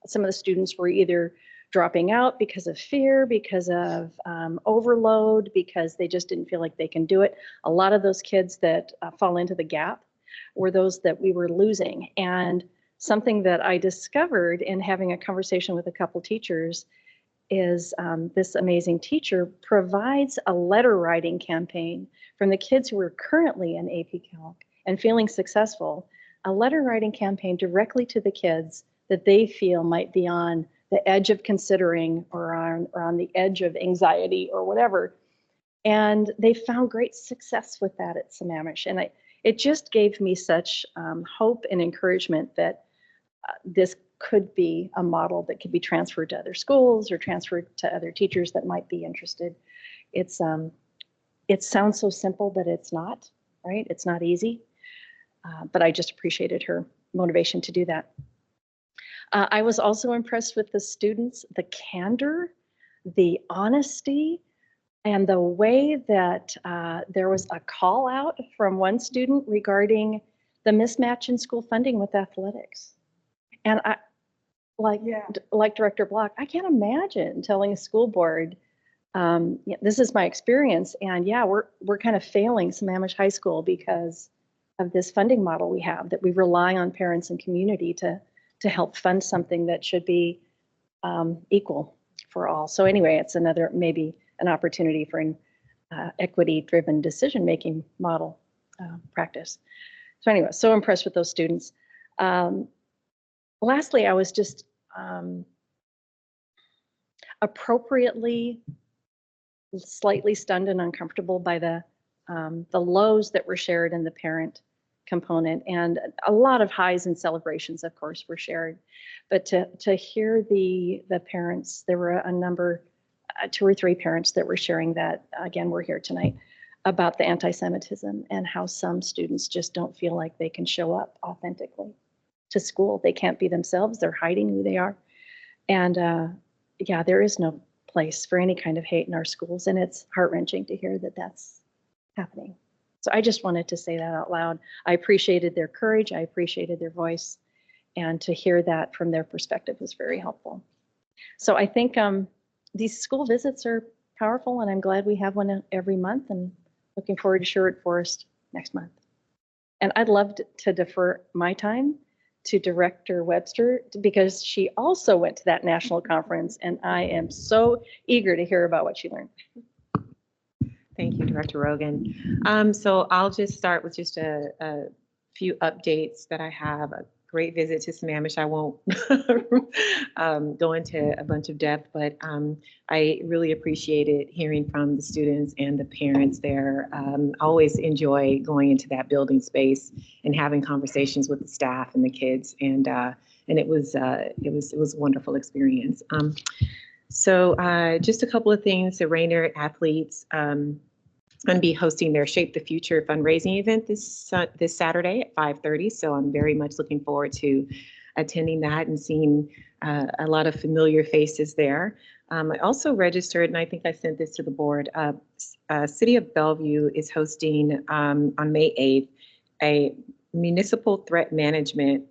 some of the students were either dropping out because of fear, because of overload, because they just didn't feel like they can do it. A lot of those kids that fall into the gap were those that we were losing. And something that I discovered in having a conversation with a couple teachers is this amazing teacher provides a letter writing campaign from the kids who are currently in AP Calc and feeling successful, a letter writing campaign directly to the kids that they feel might be on the edge of considering or on the edge of anxiety or whatever. And they found great success with that at Sammamish. And it just gave me such hope and encouragement that this could be a model that could be transferred to other schools or transferred to other teachers that might be interested. It sounds so simple, but it's not, right? It's not easy. But I just appreciated her motivation to do that. I was also impressed with the students, the candor, the honesty, and the way that there was a call out from one student regarding the mismatch in school funding with athletics. And like Director Block, I can't imagine telling a school board, this is my experience, and yeah, we're kind of failing Sammamish High School because of this funding model we have, that we rely on parents and community to help fund something that should be equal for all. So anyway, it's another, maybe an opportunity for an equity-driven decision-making model practice. So anyway, so impressed with those students. Lastly, I was just appropriately slightly stunned and uncomfortable by the lows that were shared in the parent component, and a lot of highs and celebrations, of course, were shared. But to hear the parents, there were a number, 2 or 3 parents that were sharing that, again, we're here tonight, about the anti-Semitism and how some students just don't feel like they can show up authentically to school. They can't be themselves. They're hiding who they are. And yeah, there is no place for any kind of hate in our schools. And it's heart-wrenching to hear that that's happening. So I just wanted to say that out loud. I appreciated their courage. I appreciated their voice. And to hear that from their perspective was very helpful. So I think these school visits are powerful, and I'm glad we have one every month, and looking forward to Sherwood Forest next month. And I'd love to defer my time to Director Webster, because she also went to that national conference, and I am so eager to hear about what she learned. Thank you, Director Rogan. So I'll just start with just a few updates that I have. A great visit to Sammamish. I won't go into a bunch of depth, but I really appreciated hearing from the students and the parents there. I always enjoy going into that building space and having conversations with the staff and the kids, and it was a wonderful experience. So just a couple of things. The Rainier athletes going to be hosting their Shape the Future fundraising event this Saturday at 5:30. So I'm very much looking forward to attending that and seeing a lot of familiar faces there. I also registered, and I think I sent this to the board, City of Bellevue is hosting on May 8th a municipal threat management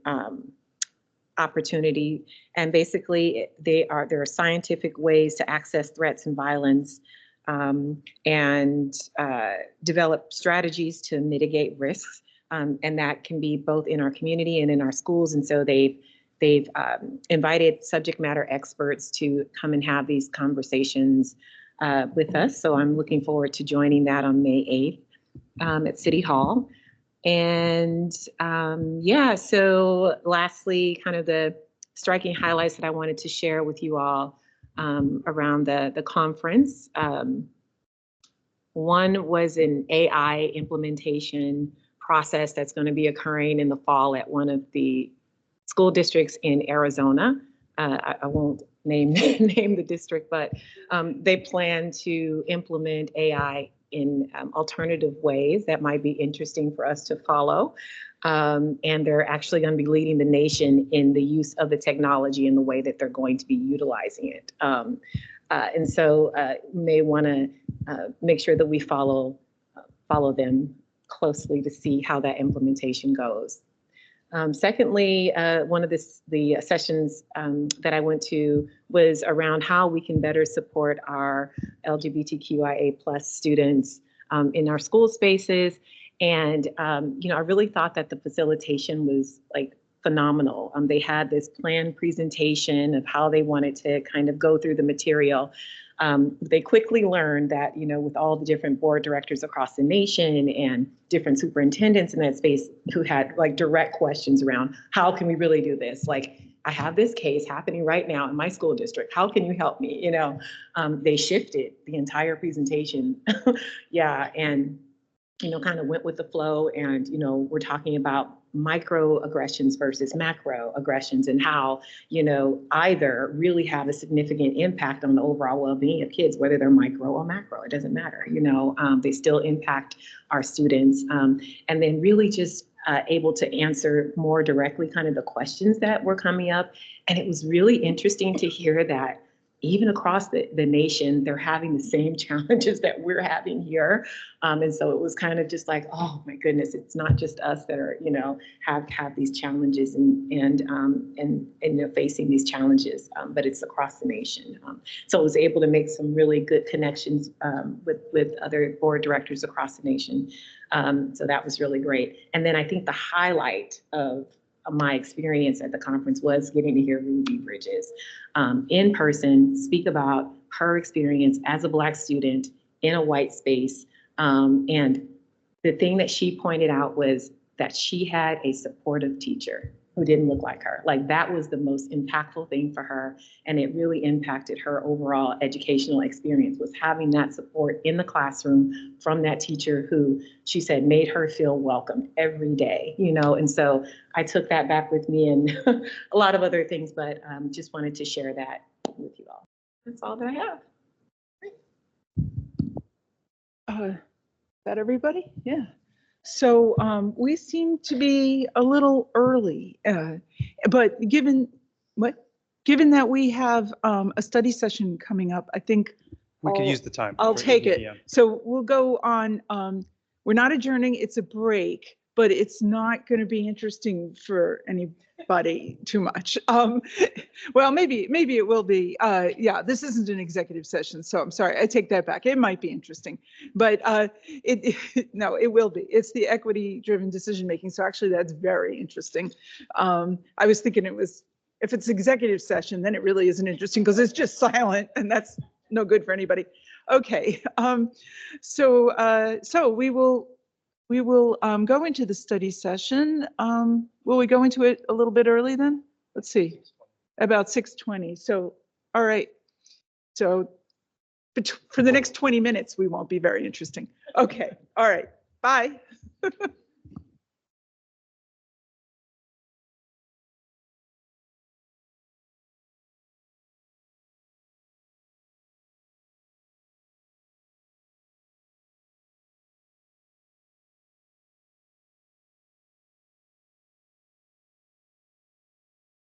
opportunity. And basically there are scientific ways to access threats and violence and develop strategies to mitigate risks. And that can be both in our community and in our schools. And so they've invited subject matter experts to come and have these conversations with us. So I'm looking forward to joining that on May 8th at City Hall. And yeah, so lastly, kind of the striking highlights that I wanted to share with you all around the conference. One was an AI implementation process that's going to be occurring in the fall at one of the school districts in Arizona. I won't name the district, but they plan to implement AI in alternative ways that might be interesting for us to follow. And they're actually going to be leading the nation in the use of the technology and the way that they're going to be utilizing it. And so may want to make sure that we follow them closely to see how that implementation goes. Secondly, one of the sessions that I went to was around how we can better support our LGBTQIA+ students in our school spaces. And, I really thought that the facilitation was like phenomenal. They had this planned presentation of how they wanted to kind of go through the material. They quickly learned that, with all the different board directors across the nation and different superintendents in that space who had like direct questions around how can we really do this? Like, I have this case happening right now in my school district. How can you help me? They shifted the entire presentation. Yeah. And kind of went with the flow, and we're talking about microaggressions versus macroaggressions and how either really have a significant impact on the overall well-being of kids, whether they're micro or macro, it doesn't matter. They still impact our students, and then really just able to answer more directly kind of the questions that were coming up. And it was really interesting to hear that even across the nation, they're having the same challenges that we're having here. And so it was kind of just like, oh my goodness, it's not just us that are, have these challenges and facing these challenges, but it's across the nation. So I was able to make some really good connections with other board directors across the nation. So that was really great. And then I think the highlight of my experience at the conference was getting to hear Ruby Bridges in person speak about her experience as a Black student in a white space. And the thing that she pointed out was that she had a supportive teacher who didn't look like her. Like, that was the most impactful thing for her. And it really impacted her overall educational experience, was having that support in the classroom from that teacher who, she said, made her feel welcome every day, And so I took that back with me and a lot of other things, but just wanted to share that with you all. That's all that I have. Is that everybody? Yeah. So we seem to be a little early, but given that we have a study session coming up, I think We could use the time. I'll for take it. EDM. So we'll go on. We're not adjourning, it's a break, but it's not going to be interesting for anybody too much. Well, maybe it will be. Yeah, this isn't an executive session, so I'm sorry, I take that back. It might be interesting, but no, it will be. It's the equity-driven decision-making, so actually that's very interesting. I was thinking if it's executive session, then it really isn't interesting because it's just silent, and that's no good for anybody. Okay, so we will go into the study session. Will we go into it a little bit early then? Let's see, about 6:20. So, all right. So for the next 20 minutes, we won't be very interesting. Okay, all right, bye.